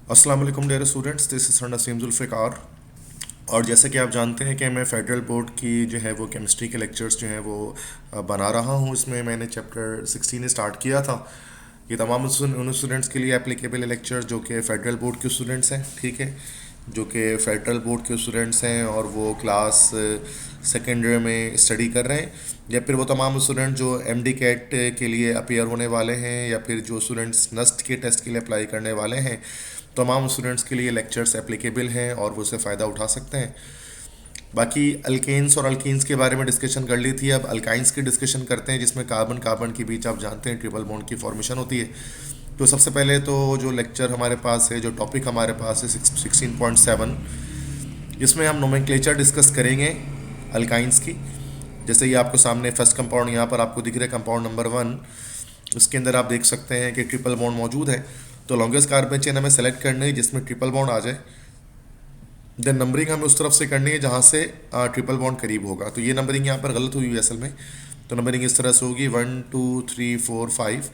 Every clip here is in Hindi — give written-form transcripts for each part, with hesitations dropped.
अस्सलाम वालेकुम dear students, this is Naseem Zulfikar. और जैसे कि आप जानते हैं कि मैं फेडरल बोर्ड की जो है वो केमिस्ट्री के लेक्चर्स जो हैं वो बना रहा हूँ। इसमें मैंने चैप्टर 16 स्टार्ट किया था। ये तमाम उन स्टूडेंट्स के लिए एप्लीकेबल लेक्चर जो कि फेडरल बोर्ड के स्टूडेंट्स हैं, ठीक है, जो कि फेडरल बोर्ड के स्टूडेंट्स हैं और वो क्लास सेकेंड ईयर में स्टडी कर रहे हैं, या फिर वो तमाम स्टूडेंट जो एमडी कैट के लिए अपेयर होने वाले हैं, या फिर जो स्टूडेंट्स नस्ट के टेस्ट के लिए अप्लाई करने वाले हैं। तमाम स्टूडेंट्स के लिए लेक्चर्स एप्लीकेबल हैं और वो उससे फ़ायदा उठा सकते हैं। बाकी अल्केन्स और अल्कीन्स के बारे में डिस्कशन कर ली थी, अब अल्काइंस की डिस्कशन करते हैं, जिसमें कार्बन कार्बन के बीच आप जानते हैं ट्रिपल बॉन्ड की फॉर्मेशन होती है। तो सबसे पहले तो जो लेक्चर हमारे पास है, जो टॉपिक हमारे पास है 16.7, इसमें हम नोमेनक्लेचर डिस्कस करेंगे अल्काइंस की। जैसे ये आपको सामने फर्स्ट कंपाउंड यहाँ पर आपको दिख रहा है, कंपाउंड नंबर 1। उसके अंदर आप देख सकते हैं कि ट्रिपल बॉन्ड मौजूद है। तो लॉन्गेस्ट कार्बन चेन हमें सेलेक्ट करनी है जिसमें ट्रिपल बॉन्ड आ जाए। देन नंबरिंग हमें उस तरफ से करनी है जहाँ से ट्रिपल बॉन्ड करीब होगा। तो ये नंबरिंग यहाँ पर गलत हुई है असल में। तो नंबरिंग इस तरह से होगी 1 2 3 4 5,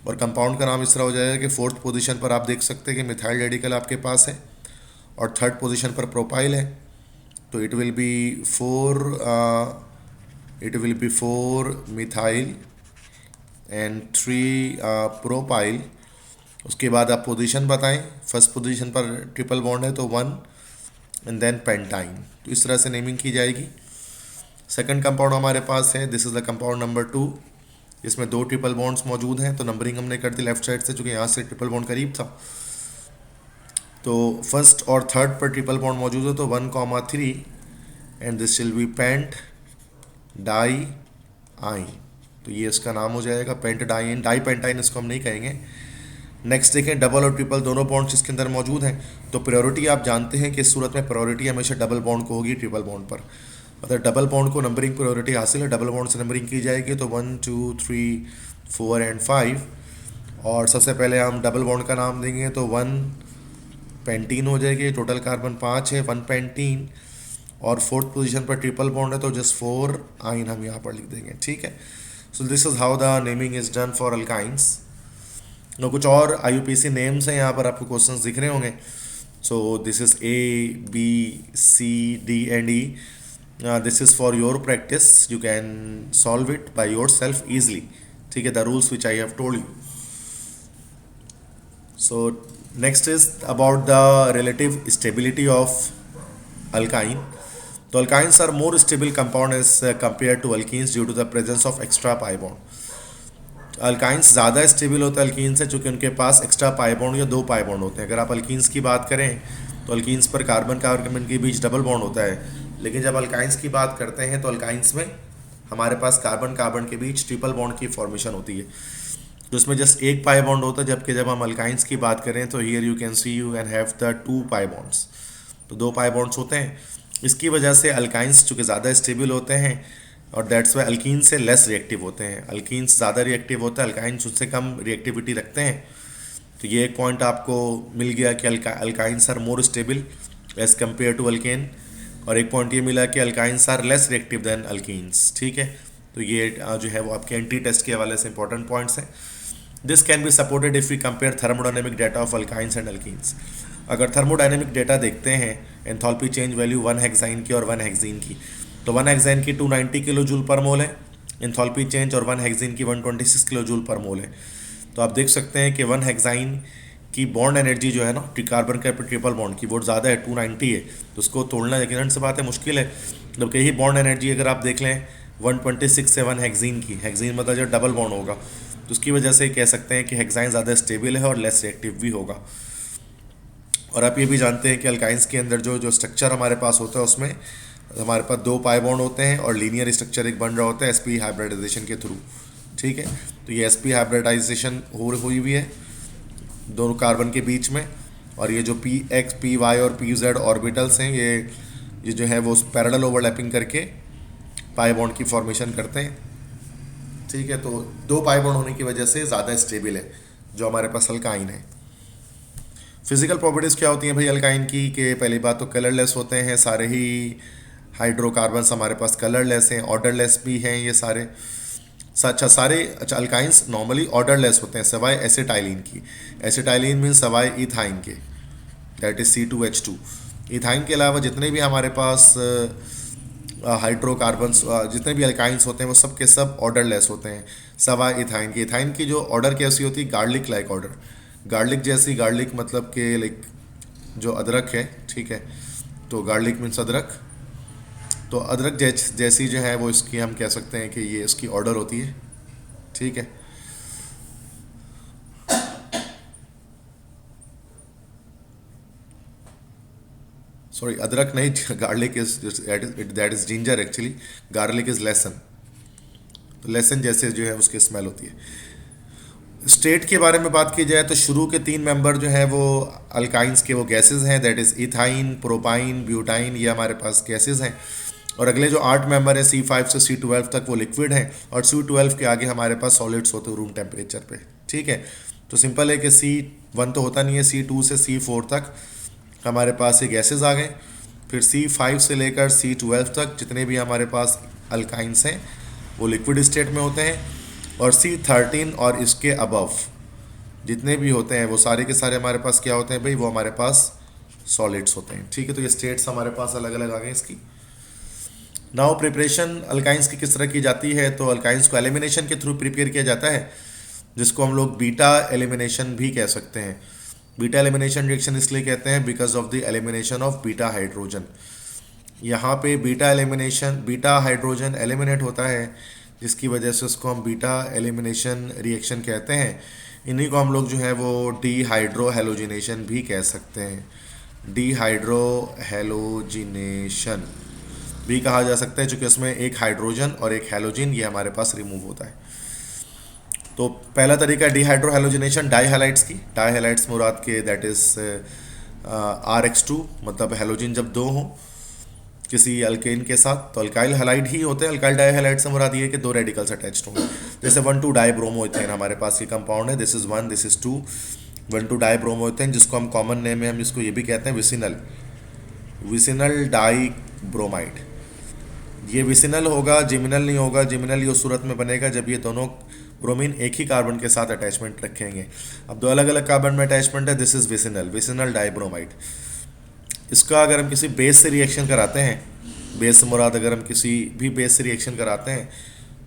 और कंपाउंड का नाम इस तरह हो जाएगा कि फोर्थ पोजीशन पर आप देख सकते हैं कि मिथाइल रेडिकल आपके पास है, और थर्ड पोजीशन पर प्रोपाइल है। तो it will be 4 methyl and 3 propyl. उसके बाद आप पोजीशन बताएं। फर्स्ट पोजीशन पर ट्रिपल बॉन्ड है तो 1, एंड देन पेंटाइन। तो इस तरह से नेमिंग की जाएगी। सेकंड कंपाउंड हमारे पास है, this is the compound number 2। इसमें 2 ट्रिपल बॉन्ड्स मौजूद हैं। तो नंबरिंग हमने कर दी लेफ्ट साइड से, चूँकि यहाँ से ट्रिपल बॉन्ड करीब था। तो फर्स्ट और थर्ड पर ट्रिपल बॉन्ड मौजूद है, तो 1,3, and this will be pent diyne. तो ये इसका नाम हो जाएगा पेंट डाइन। डाई पेंटाइन इसको हम नहीं कहेंगे। नेक्स्ट देखें, डबल और ट्रिपल दोनों बॉन्ड्स इसके अंदर मौजूद हैं। तो प्रायोरिटी आप जानते हैं कि इस सूरत में प्रायोरिटी हमेशा डबल बॉन्ड को होगी ट्रिपल बॉन्ड पर। मतलब डबल बॉन्ड को नंबरिंग प्रायोरिटी हासिल है, डबल बॉन्ड से नंबरिंग की जाएगी। तो 1 2 3 4 एंड 5। और सबसे पहले हम डबल बॉन्ड का नाम देंगे तो 1 पेंटीन हो जाएगी। टोटल कार्बन 5 है, 1 पेंटीन। और फोर्थ पोजीशन पर ट्रिपल बॉन्ड है तो जस्ट 4 आइन हम यहाँ पर लिख देंगे, ठीक है। So this is how the naming is done for alkynes. तो कुछ और आईयूपीसी नेम्स हैं यहाँ पर, आपको क्वेश्चंस दिख रहे होंगे। So this is A B C D and E। This is for your practice, you can solve it by your self easily, ठीक है, the rules which I have told you. So next is about the relative stability of alkyne. तो alkynes are more stable compound as compare to alkenes due to the presence of extra pi bond. Alkynes ज़्यादा स्टेबल होता है अल्कीन से, चूँकि उनके पास एक्स्ट्रा पाई बॉन्ड या 2 पाई बॉन्ड होते हैं। अगर आप अल्कीन्स की बात करें तो अल्कीन्स पर कार्बन कार्बन के बीच डबल बॉन्ड होता है, लेकिन जब अल्काइंस की बात करते हैं तो अल्काइंस में हमारे पास कार्बन कार्बन के बीच ट्रिपल बॉन्ड की फॉर्मेशन होती है, तो उसमें जस्ट एक पाई बॉन्ड होता है। जबकि जब हम अल्काइंस की बात करें तो here you can see you can have the 2 pi bonds. तो 2 पाई बॉन्ड्स होते हैं। इसकी वजह से अल्काइंस चूँकि ज़्यादा स्टेबल होते हैं, और दैट्स वाई अल्कीन से लेस रिएक्टिव होते हैं। अल्कीन्स ज़्यादा रिएक्टिव होता है, अल्काइंस उससे कम रिएक्टिविटी रखते हैं। तो ये एक पॉइंट आपको मिल गया कि alkynes are more stable as compared to alkane. और एक पॉइंट ये मिला कि alkynes are less reactive than alkenes, ठीक है। तो ये जो है वो आपके एंटी टेस्ट के हवाले से इंपॉर्टेंट पॉइंट्स हैं। This can be supported if we compare thermodynamic data of alkynes and alkenes. अगर थर्मोडायनेमिक डाटा देखते हैं एंथैल्पी चेंज वैल्यू 1 हेक्साइन की और 1 हेक्सीन की, तो 1 हेक्साइन की 290 किलो जूल पर मोल है एंथैल्पी चेंज, और 1 हेक्सीन की 126 किलो जूल पर मोल है। तो आप देख सकते हैं कि 1 हेक्साइन की बॉन्ड एनर्जी जो है ना कार्बन का ट्रिपल बॉन्ड की वो ज़्यादा है, 290 है। तो उसको तोड़ना यकीनन से बात है मुश्किल है। जबकि यही बॉन्ड एनर्जी अगर आप देख लें 126 से 1 हेक्सीन की, हेक्सीन मतलब जो डबल बॉन्ड होगा, तो उसकी वजह से कह सकते हैं कि हेक्साइन ज़्यादा स्टेबल है और लेस रिएक्टिव भी होगा। और आप ये भी जानते हैं कि अल्काइंस के अंदर जो जो स्ट्रक्चर हमारे पास होता है उसमें हमारे पास 2 पाई बॉन्ड होते हैं और लीनियर स्ट्रक्चर एक बन रहा होता है sp हाइब्रिडाइजेशन के थ्रू, ठीक है। तो ये sp हाइब्रिडाइजेशन हुई हुई है दोनों कार्बन के बीच में, और ये जो px py और pz ऑर्बिटल्स हैं ये जो है वो पैरेलल ओवरलैपिंग करके पाई बॉन्ड की फॉर्मेशन करते हैं, ठीक है। तो 2 पाई बॉन्ड होने की वजह से ज़्यादा स्टेबल है जो हमारे पास अल्काइन है। फिजिकल प्रॉपर्टीज़ क्या होती हैं भाई अल्काइन की, कि पहली बात तो कलरलेस होते हैं सारे ही हाइड्रोकार्बन्स हमारे पास कलरलेस हैं, ऑर्डरलेस भी हैं ये सारे। अच्छा अल्काइंस नॉर्मली ऑर्डरलेस होते हैं सिवाय एसिटाइलिन की। एसिटाइलिन मीन सिवाय इथाइन के, दैट इज C2H2। इथाइन के अलावा जितने भी हमारे पास हाइड्रोकार्बन्स जितने भी अल्काइंस होते हैं वो सब के सब ऑर्डरलेस होते हैं सवाए इथाइन की। इथाइन की जो ऑर्डर कैसी होती है, गार्लिक लाइक ऑर्डर, गार्लिक जैसी। गार्लिक मतलब कि लाइक जो अदरक है, ठीक है, तो गार्लिक मीन्स अदरक। तो अदरक जैसी जो है वो इसकी हम कह सकते हैं कि ये इसकी ऑर्डर होती है, ठीक है। सॉरी, अदरक नहीं, garlic is that is ginger actually, garlic is लहसुन। तो लहसुन जैसे जो है उसकी स्मेल होती है। स्टेट के बारे में बात की जाए तो शुरू के 3 मेंबर जो है वो अल्काइंस के वो गैसेस हैं, that is ethyne, propyne, butyne, ये हमारे पास गैसेस हैं। और अगले जो 8 मेंबर है C5 से C12 तक वो लिक्विड हैं, और C12 के आगे हमारे पास सॉलिड्स होते हैं रूम टेम्परेचर पे, ठीक है। तो सिंपल है कि C1 तो होता नहीं है, C2 से C4 तक हमारे पास ये गैसेस आ गए। फिर C5 से लेकर C12 तक जितने भी हमारे पास अल्काइंस हैं वो लिक्विड स्टेट में होते हैं, और C13 और इसके अबव जितने भी होते हैं वो सारे के सारे हमारे पास क्या होते हैं भाई, वो हमारे पास सॉलिड्स होते हैं, ठीक है। तो ये स्टेट्स हमारे पास अलग अलग आ गए इसकी। नाउ प्रिपरेशन अल्काइंस की किस तरह की जाती है, तो अल्काइंस को एलिमिनेशन के थ्रू प्रिपेयर किया जाता है, जिसको हम लोग बीटा एलिमिनेशन भी कह सकते हैं। बीटा एलिमिनेशन रिएक्शन इसलिए कहते हैं because of the elimination of beta hydrogen. यहाँ पे beta elimination, beta hydrogen eliminate होता है, जिसकी वजह से उसको हम बीटा एलिमिनेशन रिएक्शन कहते हैं। इन्हीं को हम लोग जो है वो डीहाइड्रो हैलोजिनेशन भी कह सकते हैं। डीहाइड्रो हैलोजिनेशन भी कहा जा सकता है, चूँकि इसमें एक हाइड्रोजन और एक हैलोजिन ये हमारे पास रिमूव होता है। तो पहला तरीका डीहाइड्रो हैलोजिनेशन डाई हैलाइड्स की, डाई हैलाइड्स मुराद के दैट इज RX2, मतलब हैलोजिन जब 2 हों किसी अल्केन के साथ तो अल्काइल हैलाइड ही होते हैं। अल्काइल डाई हैलाइड से मुराद ये है कि 2 रेडिकल्स अटैच्ड होंगे। जैसे 1,2 डाइब्रोमोइथेन हमारे पास ये कंपाउंड है, दिस इज 1, दिस इज 2, 1,2 डाइब्रोमोइथेन, जिसको हम कॉमन नेम में हम इसको ये भी कहते हैं विसिनल, विसिनल डाइब्रोमाइड। ये विसिनल होगा, जिमिनल नहीं होगा। जिमिनल ये उस सूरत में बनेगा जब ये दोनों ब्रोमीन एक ही कार्बन के साथ अटैचमेंट रखेंगे। अब 2 अलग अलग कार्बन में अटैचमेंट है, this is vicinal, vicinal dibromide. इसका अगर हम किसी बेस से रिएक्शन कराते हैं, बेस से मुराद अगर हम किसी भी बेस से रिएक्शन कराते हैं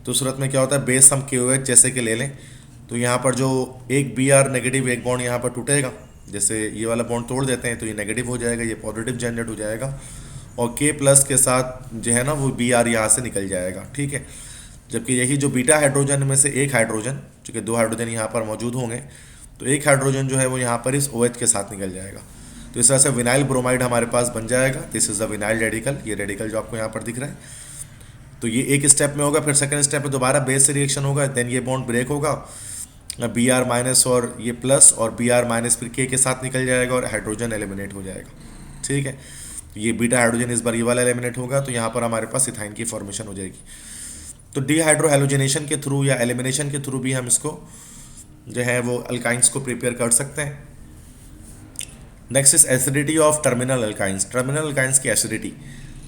तो सूरत में क्या होता है, बेस हम KOH जैसे कि ले लें तो यहाँ पर जो एक Br नेगेटिव एक बॉन्ड यहाँ पर टूटेगा, जैसे ये वाला बॉन्ड तोड़ देते हैं तो ये नेगेटिव हो जाएगा, ये पॉजिटिव जनरेट हो जाएगा, और K+ के साथ जो है ना वो Br यहाँ से निकल जाएगा, ठीक है। जबकि यही जो बीटा हाइड्रोजन में से एक हाइड्रोजन, चूँकि 2 हाइड्रोजन यहाँ पर मौजूद होंगे तो एक हाइड्रोजन जो है वो यहाँ पर इस OH के साथ निकल जाएगा। तो इस तरह से विनाइल ब्रोमाइड हमारे पास बन जाएगा। This is the vinyl radical, ये रेडिकल जो आपको यहाँ पर दिख रहा है। तो ये एक स्टेप में होगा, फिर सेकंड स्टेप में दोबारा बेस से रिएक्शन होगा, देन ये बॉन्ड ब्रेक होगा, Br- और ये प्लस और Br- फिर K के साथ निकल जाएगा और हाइड्रोजन एलिमिनेट हो जाएगा, ठीक है। ये बीटा हाइड्रोजन इस बार ये वाला एलिमिनेट होगा, तो यहाँ पर हमारे पास इथाइन की फॉर्मेशन हो जाएगी। तो डीहाइड्रो हैलोजिनेशन के थ्रू या एलिमिनेशन के थ्रू भी हम इसको जो है वो अल्काइंस को प्रिपेयर कर सकते हैं। Next is acidity of terminal alkynes. Terminal alkynes की एसिडिटी,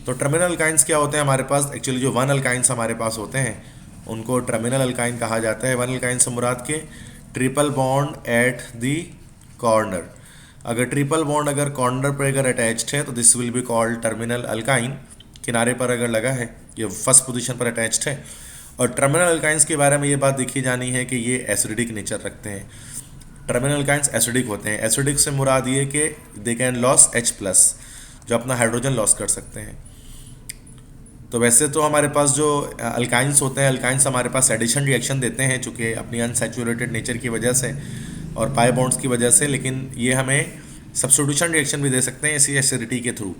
तो टर्मिनल अल्काइंस क्या होते हैं हमारे पास, एक्चुअली जो 1 अल्काइंस हमारे पास होते हैं उनको टर्मिनल अल्काइन कहा जाता है। 1 अल्काइन से मुराद के triple bond at the corner. अगर ट्रिपल बॉन्ड अगर कॉर्नर पर अगर अटैच्ड है तो this will be called terminal alkyne. किनारे पर अगर लगा है, ये फर्स्ट पोजीशन पर अटैच्ड है। और टर्मिनल अल्काइंस के बारे में ये बात देखी जानी है कि ये एसिडिक नेचर रखते हैं। टर्मिनल अल्काइंस एसिडिक होते हैं। एसिडिक से मुराद ये कि दे कैन लॉस H+, जो अपना हाइड्रोजन लॉस कर सकते हैं। तो वैसे तो हमारे पास जो अल्काइंस होते हैं, अल्काइंस हमारे पास एडिशन रिएक्शन देते हैं चूँकि अपनी अनसैचुरेटेड नेचर की वजह से और पाई बॉन्ड्स की वजह से, लेकिन ये हमें सब्स्टिट्यूशन रिएक्शन भी दे सकते हैं इसी एसिडिटी के थ्रू।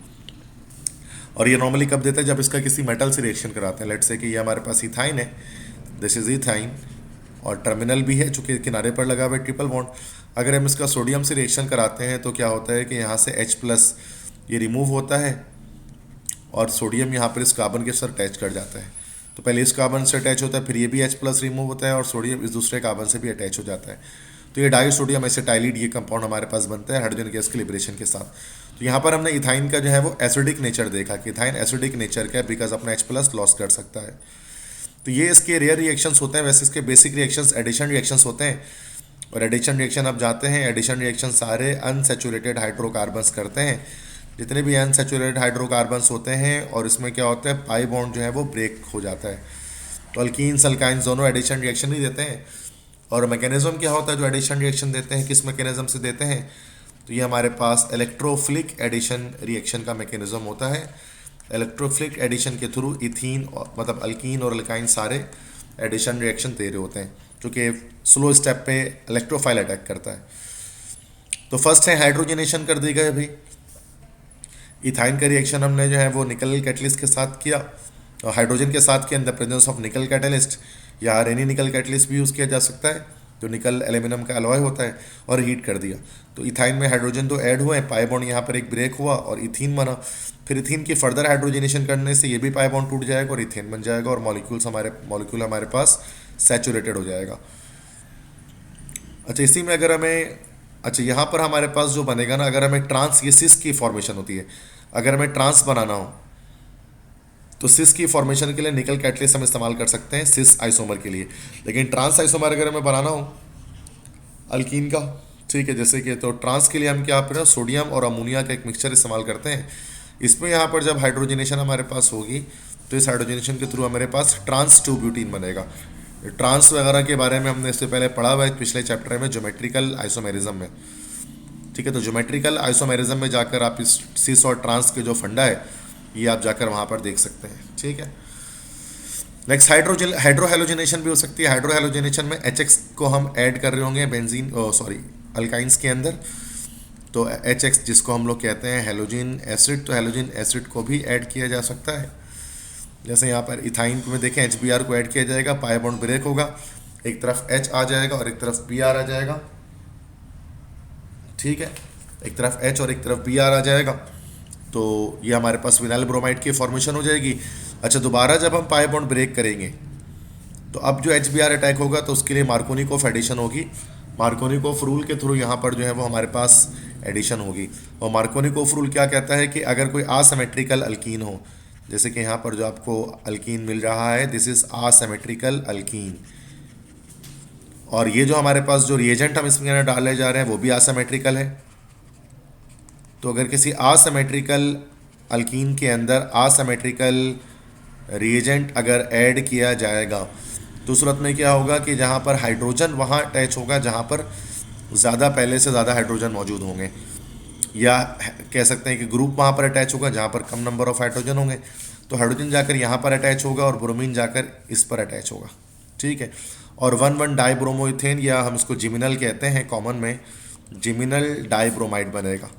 और ये नॉर्मली कब देते हैं, जब इसका किसी मेटल से रिएक्शन कराते हैं। लेट्स से कि ये हमारे पास इथाइन है, दिस इज इथाइन, और टर्मिनल भी है चूँकि किनारे पर लगा हुआ है ट्रिपल बॉन्ड। अगर हम इसका सोडियम से रिएक्शन कराते हैं तो क्या होता है कि यहाँ से H+ ये रिमूव होता है और सोडियम यहाँ पर इस कार्बन के साथ अटैच कर जाता है। तो पहले इस कार्बन से अटैच होता है, फिर ये भी H+ रिमूव होता है और सोडियम इस दूसरे कार्बन से भी अटैच हो जाता है। तो ये डाई सोडियम एसिटाइलिड ये कंपाउंड हमारे पास बनता है हाइड्रोजन गैस के लिबरेशन के साथ। तो यहाँ पर हमने इथाइन का जो है वो एसिडिक नेचर देखा कि इथाइन एसिडिक नेचर का है बिकॉज अपना H+ लॉस कर सकता है। तो ये इसके रेयर रिएक्शंस होते हैं। वैसे इसके बेसिक रिएक्शंस एडिशन रिएक्शंस होते हैं, और एडिशन रिएक्शन आप जाते हैं, एडिशन रिएक्शन सारे अनसैचुरेटेड हाइड्रोकार्बन्स करते हैं, जितने भी अनसैचुरेटेड हाइड्रोकार्बन्स होते हैं, और इसमें क्या होता है, पाई बॉन्ड जो है वो ब्रेक हो जाता है। तो अल्कीन्स अल्काइंस दोनों एडिशन रिएक्शन ही देते हैं। और मैकेनिज्म क्या होता है जो एडिशन रिएक्शन देते हैं, किस मैकेनिज्म से देते हैं, तो ये हमारे पास इलेक्ट्रोफिलिक एडिशन रिएक्शन का मैकेनिज्म होता है। इलेक्ट्रोफिलिक एडिशन के थ्रू इथीन मतलब अल्कीन और अल्काइन सारे एडिशन रिएक्शन दे रहे होते हैं, जो कि स्लो स्टेप पे इलेक्ट्रोफाइल अटैक करता है। तो फर्स्ट है हाइड्रोजनेशन कर दी गई अभी। इथाइन का रिएक्शन हमने जो है वो निकल कैटलिस्ट के साथ किया, और हाइड्रोजन के साथ किया इन द प्रेजेंस ऑफ निकल कैटलिस्ट, या रेनी निकल कैटलिस्ट भी यूज़ किया जा सकता है, जो निकल एल्यूमिनियम का अलॉय होता है, और हीट कर दिया। तो इथाइन में हाइड्रोजन तो ऐड हुए, पाई बॉन्ड यहाँ पर एक ब्रेक हुआ और इथीन बना। फिर इथीन की फर्दर हाइड्रोजनेशन करने से ये भी पाई बॉन्ड टूट जाएगा और इथेन बन जाएगा, और मॉलिक्यूल हमारे पास सैचुरेटेड हो जाएगा। अच्छा, इसी में अगर हमें, अच्छा यहाँ पर हमारे पास जो बनेगा ना, अगर हमें ट्रांस, ये सिस की फॉर्मेशन होती है, अगर हमें ट्रांस बनाना हो तो सिस की फॉर्मेशन के लिए निकल कैटलिस्ट हम इस्तेमाल कर सकते हैं सिस आइसोमर के लिए। लेकिन ट्रांस आइसोमर अगर हमें बनाना हो अल्कीन का, ठीक है, जैसे कि, तो ट्रांस के लिए हम क्या करें, सोडियम और अमोनिया का एक मिक्सचर इस्तेमाल करते हैं। इसमें यहाँ पर जब हाइड्रोजनेशन हमारे पास होगी तो इस हाइड्रोजनेशन के थ्रू हमारे पास ट्रांस 2 ब्यूटीन बनेगा। ट्रांस वगैरह के बारे में हमने इससे पहले पढ़ा हुआ है पिछले चैप्टर में, ज्योमेट्रिकल आइसोमेरिज्म में, ठीक है। तो ज्योमेट्रिकल आइसोमेरिज्म में जाकर आप इस सिस और ट्रांस के जो फंडा है ये आप जाकर वहाँ पर देख सकते हैं, ठीक है। नेक्स्ट हाइड्रोहेलोजिनेशन भी हो सकती है। हाइड्रोहेलोजिनेशन में HX को हम ऐड कर रहे होंगे बेंजीन, अल्काइंस के अंदर। तो HX जिसको हम लोग कहते हैं हेलोजिन एसिड, तो हेलोजिन एसिड को भी ऐड किया जा सकता है। जैसे यहाँ पर इथाइन में देखें HBr को ऐड किया जाएगा, पाई बॉन्ड ब्रेक होगा, एक तरफ H आ जाएगा और एक तरफ Br आ जाएगा, ठीक है, एक तरफ H और एक तरफ Br आ जाएगा। तो ये हमारे पास विनाइल ब्रोमाइड की फॉर्मेशन हो जाएगी। अच्छा, दोबारा जब हम पाई बॉन्ड ब्रेक करेंगे तो अब जो HBr अटैक होगा तो उसके लिए मार्कोनिकोफ एडिशन होगी। मार्कोनिकोफ रूल के थ्रू यहाँ पर जो है वो हमारे पास एडिशन होगी। और मार्कोनिकोफ रूल क्या कहता है कि अगर कोई आसिमेट्रिकल अल्कीन हो, जैसे कि यहाँ पर जो आपको अल्कीन मिल रहा है, दिस इज आसिमेट्रिकल अल्कीन, और ये जो हमारे पास जो रिएजेंट हम इसमें अंदर डाले जा रहे हैं वो भी आसिमेट्रिकल है। तो अगर किसी आसिमेट्रिकल अल्कीन के अंदर आसिमेट्रिकल रिएजेंट अगर ऐड किया जाएगा तो सूरत में क्या होगा कि जहाँ पर हाइड्रोजन वहाँ अटैच होगा जहाँ पर ज़्यादा, पहले से ज़्यादा हाइड्रोजन मौजूद होंगे, या कह सकते हैं कि ग्रुप वहाँ पर अटैच होगा जहाँ पर कम नंबर ऑफ हाइड्रोजन होंगे। तो हाइड्रोजन जाकर यहाँ पर अटैच होगा और ब्रोमीन जाकर इस पर अटैच होगा, ठीक है। और 1,1 डाइब्रोमोइथेन, या हम इसको जिमिनल कहते हैं कॉमन में, जिमिनल डाइब्रोमाइड बनेगा।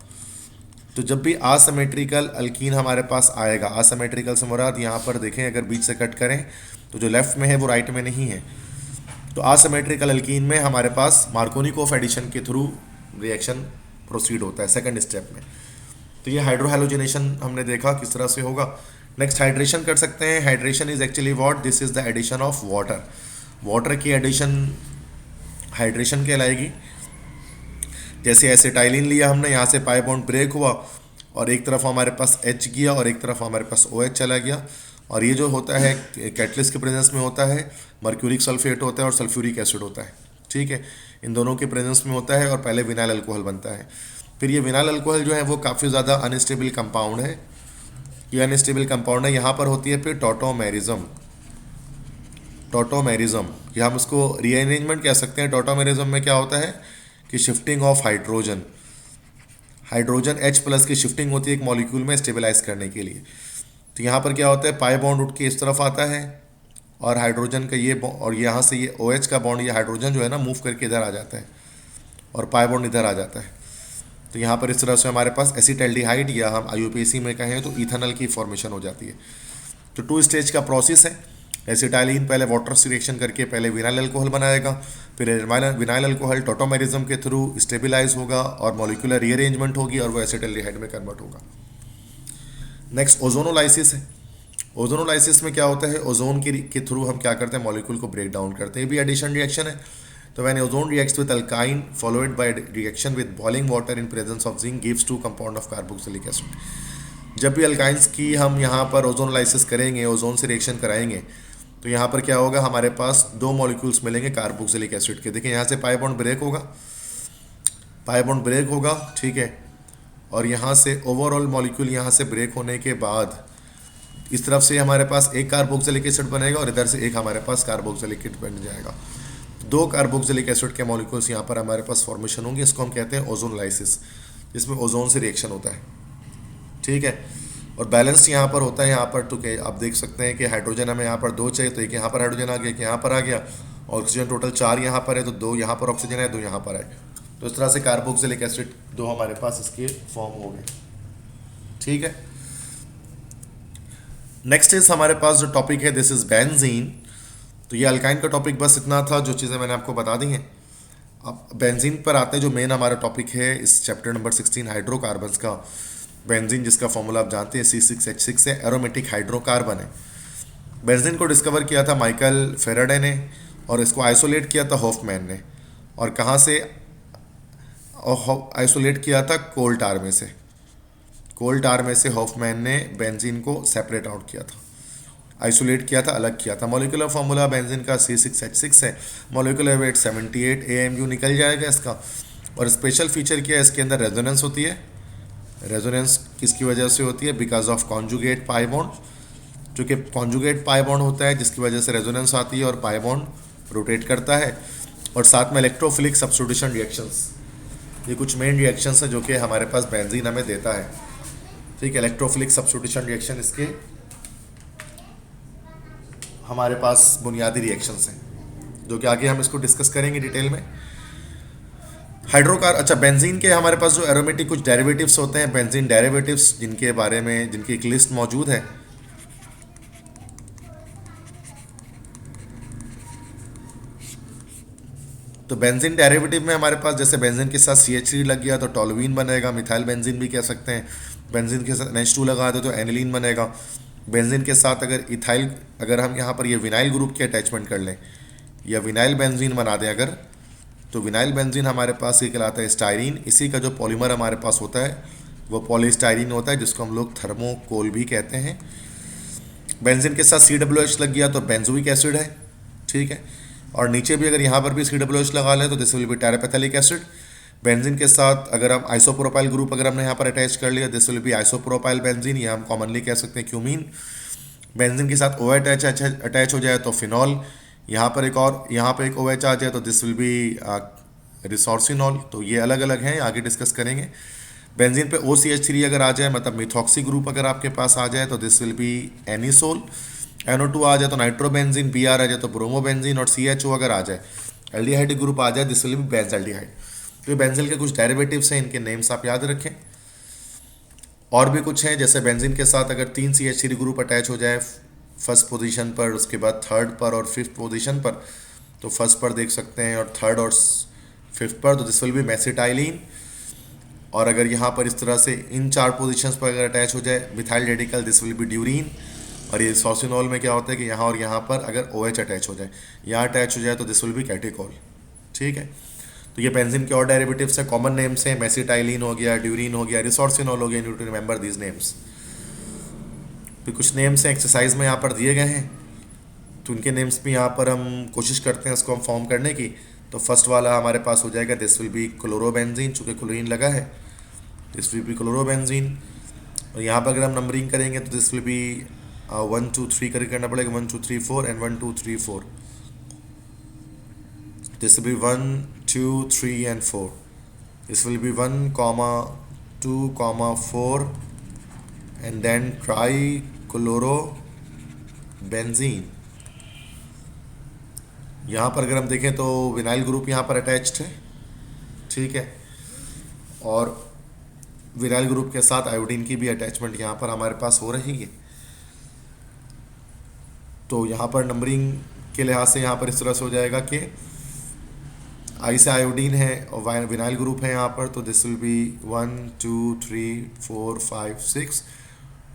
तो जब भी आसिमेट्रिकल अल्कीन हमारे पास आएगा, आसिमेट्रिकल से मुराद यहाँ पर देखें अगर बीच से कट करें तो जो लेफ्ट में है वो राइट में नहीं है। तो आसिमेट्रिकल अल्कीन में हमारे पास मार्कोनिकोफ एडिशन के थ्रू रिएक्शन प्रोसीड होता है सेकंड स्टेप में। तो ये हाइड्रोहेलोजिनेशन हमने देखा किस तरह से होगा। नेक्स्ट हाइड्रेशन कर सकते हैं। Hydration is actually what, this is the addition of water. Water की एडिशन हाइड्रेशन कहलाएगी। जैसे एसिटाइलिन लिया हमने, यहाँ से पाई बॉन्ड ब्रेक हुआ और एक तरफ हमारे पास H गया और एक तरफ हमारे पास OH चला गया, और ये जो होता है कैटलिस्ट के प्रेजेंस में होता है, मर्क्यूरिक सल्फेट होता है और सल्फ्यूरिक एसिड होता है, ठीक है, इन दोनों के प्रेजेंस में होता है और पहले विनाइल अल्कोहल बनता है। फिर ये विनाइल अल्कोहल जो है वो काफ़ी ज़्यादा अनस्टेबल कंपाउंड है। ये अनस्टेबल कंपाउंड है, यहाँ पर होती है फिर टॉटोमेरिज्म। टॉटोमेरिज्म या हम इसको रीअरेंजमेंट कह सकते हैं। टॉटोमेरिज्म में क्या होता है कि shifting of hydrogen, hydrogen H+ की शिफ्टिंग होती है एक मॉलिक्यूल में स्टेबलाइज करने के लिए। तो यहाँ पर क्या होता है, पाई बॉन्ड उठ के इस तरफ आता है और हाइड्रोजन का ये और यहाँ से ये OH का बॉन्ड, ये हाइड्रोजन जो है ना मूव करके इधर आ जाता है और पाई बॉन्ड इधर आ जाता है। तो यहाँ पर इस तरह से हमारे पास एसिटाल्डिहाइड या हम IUPAC में कहें तो इथेनॉल की फॉर्मेशन हो जाती है। तो 2 स्टेज का प्रोसेस है। एसिटाइलिन पहले वाटर से रिएक्शन करके पहले विनाइल अल्कोहल बनाएगा, फिर विनाइल अल्कोहल टॉटोमेरिज्म के थ्रू स्टेबलाइज होगा और मॉलिक्यूलर रीअरेंजमेंट होगी और वो एसिटाल्डिहाइड में कन्वर्ट होगा। नेक्स्ट ओजोनोलाइसिस है। ओजोनोलाइसिस में क्या होता है, ओजोन के थ्रू हम क्या करते हैं, मॉलिक्यूल को ब्रेक डाउन करते हैं। ये भी एडिशन रिएक्शन है। तो when ozone reacts with alkyne followed by reaction with boiling water in presence of zinc gives 2 compound of carboxylic acid. जब भी अल्काइंस की हम यहाँ पर ओजोनोलाइसिस करेंगे, ओजोन से रिएक्शन कराएंगे, तो यहाँ पर क्या होगा, हमारे पास दो मॉलिक्यूल्स मिलेंगे कार्बोक्सिलिक एसिड के। देखिए यहाँ से पाई बॉन्ड ब्रेक होगा, पाई बॉन्ड ब्रेक होगा, ठीक है। और यहाँ से ओवरऑल मॉलिक्यूल यहाँ से ब्रेक होने के बाद इस तरफ से हमारे पास एक कार्बोक्सिलिक एसिड बनेगा और इधर से एक हमारे पास कार्बोक्सिलिक एसिड बन जाएगा। दो कार्बोक्सिलिक एसिड के मॉलिक्यूल्स यहाँ पर हमारे पास फॉर्मेशन होंगे। इसको हम कहते हैं ओजोन लाइसिस, जिसमें ओजोन से रिएक्शन होता है, ठीक है। और बैलेंस यहाँ पर होता है, यहाँ पर तो क्या आप देख सकते हैं कि हाइड्रोजन हमें यहाँ पर दो चाहिए, तो एक यहाँ पर हाइड्रोजन आ गया, एक यहाँ पर आ गया। ऑक्सीजन टोटल 4 यहाँ पर है, तो 2 यहाँ पर ऑक्सीजन है, 2 यहाँ पर है। तो इस तरह से कार्बोक्सिलिक एसिड 2 हमारे पास इसके फॉर्म हो गए, ठीक है। नेक्स्ट इज हमारे पास जो टॉपिक है, दिस इज बेंजीन। तो ये अल्काइन का टॉपिक बस इतना था, जो चीज़ें मैंने आपको बता दी हैं। अब बेंजीन पर आते हैं, जो मेन हमारा टॉपिक है इस चैप्टर नंबर 16 हाइड्रोकार्बन्स का। बेंजीन जिसका फॉर्मूला आप जानते हैं C6H6 है, एरोमेटिक हाइड्रोकार्बन है। बेंजीन को डिस्कवर किया था माइकल फेराडे ने, और इसको आइसोलेट किया था हॉफमैन ने। और कहाँ से आइसोलेट किया था? कोल टार में से। कोल टार में से हॉफमैन ने बेंजीन को सेपरेट आउट किया था, आइसोलेट किया था, अलग किया था। मॉलिक्यूलर फार्मूला बेंजीन का C6H6 है। मॉलिक्यूलर वेट 78 AMU निकल जाएगा इसका। और स्पेशल फीचर क्या है, इसके अंदर रेजोनेंस होती है। रेजोनेंस किसकी वजह से होती है? Because of conjugate pi bond. चूँकि कॉन्जुगेट पाई बॉन्ड होता है जिसकी वजह से रेजोनेंस आती है और पाई बॉन्ड रोटेट करता है। और साथ में इलेक्ट्रोफिलिक सब्स्टिट्यूशन रिएक्शंस, ये कुछ मेन रिएक्शंस हैं जो कि हमारे पास बेंजीन हमें देता है, ठीक है। इलेक्ट्रोफिलिक सब्स्टिट्यूशन रिएक्शन इसके हमारे पास बुनियादी रिएक्शंस हैं, जो कि आगे हम इसको डिस्कस करेंगे डिटेल में। अच्छा, बेंजीन के हमारे पास जो एरोमेटिक कुछ डेरिवेटिव्स होते हैं, बेंजीन डेरिवेटिव्स, जिनके बारे में जिनकी एक लिस्ट मौजूद है। तो बेंजीन डेरिवेटिव में हमारे पास जैसे बेंजीन के साथ CH3 लग गया तो टोलुइन बनेगा, मिथाइल बेंजीन भी कह सकते हैं। बेंजीन के साथ NH2 लगा दो तो एनिलीन बनेगा। बेंजीन के साथ अगर इथाइल, अगर हम यहाँ पर ये विनाइल ग्रुप की अटैचमेंट कर लें या विनाइल बेंजीन बना दें अगर, तो विनाइल बेंजीन हमारे पास ये कहलाता है स्टाइरीन। इसी का जो पॉलीमर हमारे पास होता है वो पॉलीस्टाइरीन होता है, जिसको हम लोग थर्मोकोल भी कहते हैं। बेंजीन के साथ COOH लग गया तो बेंजोइक एसिड है, ठीक है। और नीचे भी अगर यहाँ पर भी COOH लगा लें तो this will be terephthalic acid. Benzene के साथ अगर हम आइसोप्रोपाइल ग्रुप अगर हमने यहाँ पर अटैच कर लिया, this will B isopropyl benzene, या हम कॉमनली कह सकते हैं क्यूमीन। बेंजीन के साथ OH अटैच हो जाए तो फिनॉल। यहाँ पर एक और, यहाँ पर एक OH आ जाए तो दिस विल बी रिसोर्सिनॉल। तो ये अलग अलग हैं, आगे डिस्कस करेंगे। बेंजीन पे OCH3 अगर आ जाए, मतलब मिथॉक्सी ग्रुप अगर आपके पास आ जाए तो this will B anisole. NO2 आ जाए तो नाइट्रोबेंजीन, BR आ जाए तो ब्रोमोबेंजीन, और CHO अगर आ जाए, एल्डिहाइड ग्रुप आ जाए, दिस विल बी बेंजल्डिहाइड। तो ये बेंजीन के कुछ डेरिवेटिव्स हैं, इनके नेम्स आप याद रखें। और भी कुछ हैं, जैसे बेंजीन के साथ अगर 3 CH3 ग्रुप अटैच हो जाए फर्स्ट पोजीशन पर, उसके बाद थर्ड पर और फिफ्थ पोजीशन पर, तो फर्स्ट पर देख सकते हैं और थर्ड और फिफ्थ पर, तो दिस विल बी मेसिटाइलिन। और अगर यहाँ पर इस तरह से इन 4 पोजीशंस पर अगर अटैच हो जाए methyl radical, this will be durene. और ये सॉसिनॉल में क्या होता है कि यहाँ और यहाँ पर अगर OH अटैच हो जाए, यहाँ अटैच हो जाए तो दिस विल बी कैटेकोल, ठीक है। तो ये बेंजीन के और डेरिवेटिव्स हैं, कॉमन नेम्स हैं, मेसिटाइलिन हो गया, ड्यूरीन हो गया, रिसोर्सिनॉल हो गया। You to remember these names. फिर कुछ नेम्स हैं एक्सरसाइज में यहाँ पर दिए गए हैं, तो उनके नेम्स भी यहाँ पर हम कोशिश करते हैं उसको हम फॉर्म करने की। तो फर्स्ट वाला हमारे पास हो जाएगा, दिस विल बी क्लोरोबेंजीन, चूँकि क्लोरीन लगा है, दिस विल बी क्लोरोबेंजीन। और यहाँ पर अगर हम नंबरिंग करेंगे तो दिस विल बी 1 2 3 करके करना पड़ेगा, 1 2 3 4 and 1 2 3 4। This will B 1 2 3 and 4. This will be 1 comma 2 comma 4 and then trichlorobenzene। यहाँ पर अगर हम देखें तो विनाइल ग्रुप यहाँ पर अटैच्ड है, ठीक है। और विनाइल ग्रुप के साथ आयोडीन की भी अटैचमेंट यहाँ पर हमारे पास हो रही है। तो यहाँ पर नंबरिंग के लिहाज से यहाँ पर इस तरह से हो जाएगा कि आई से आयोडीन है और विनाइल ग्रुप है यहाँ पर, तो दिस विल बी 1 2 3 4 5 6।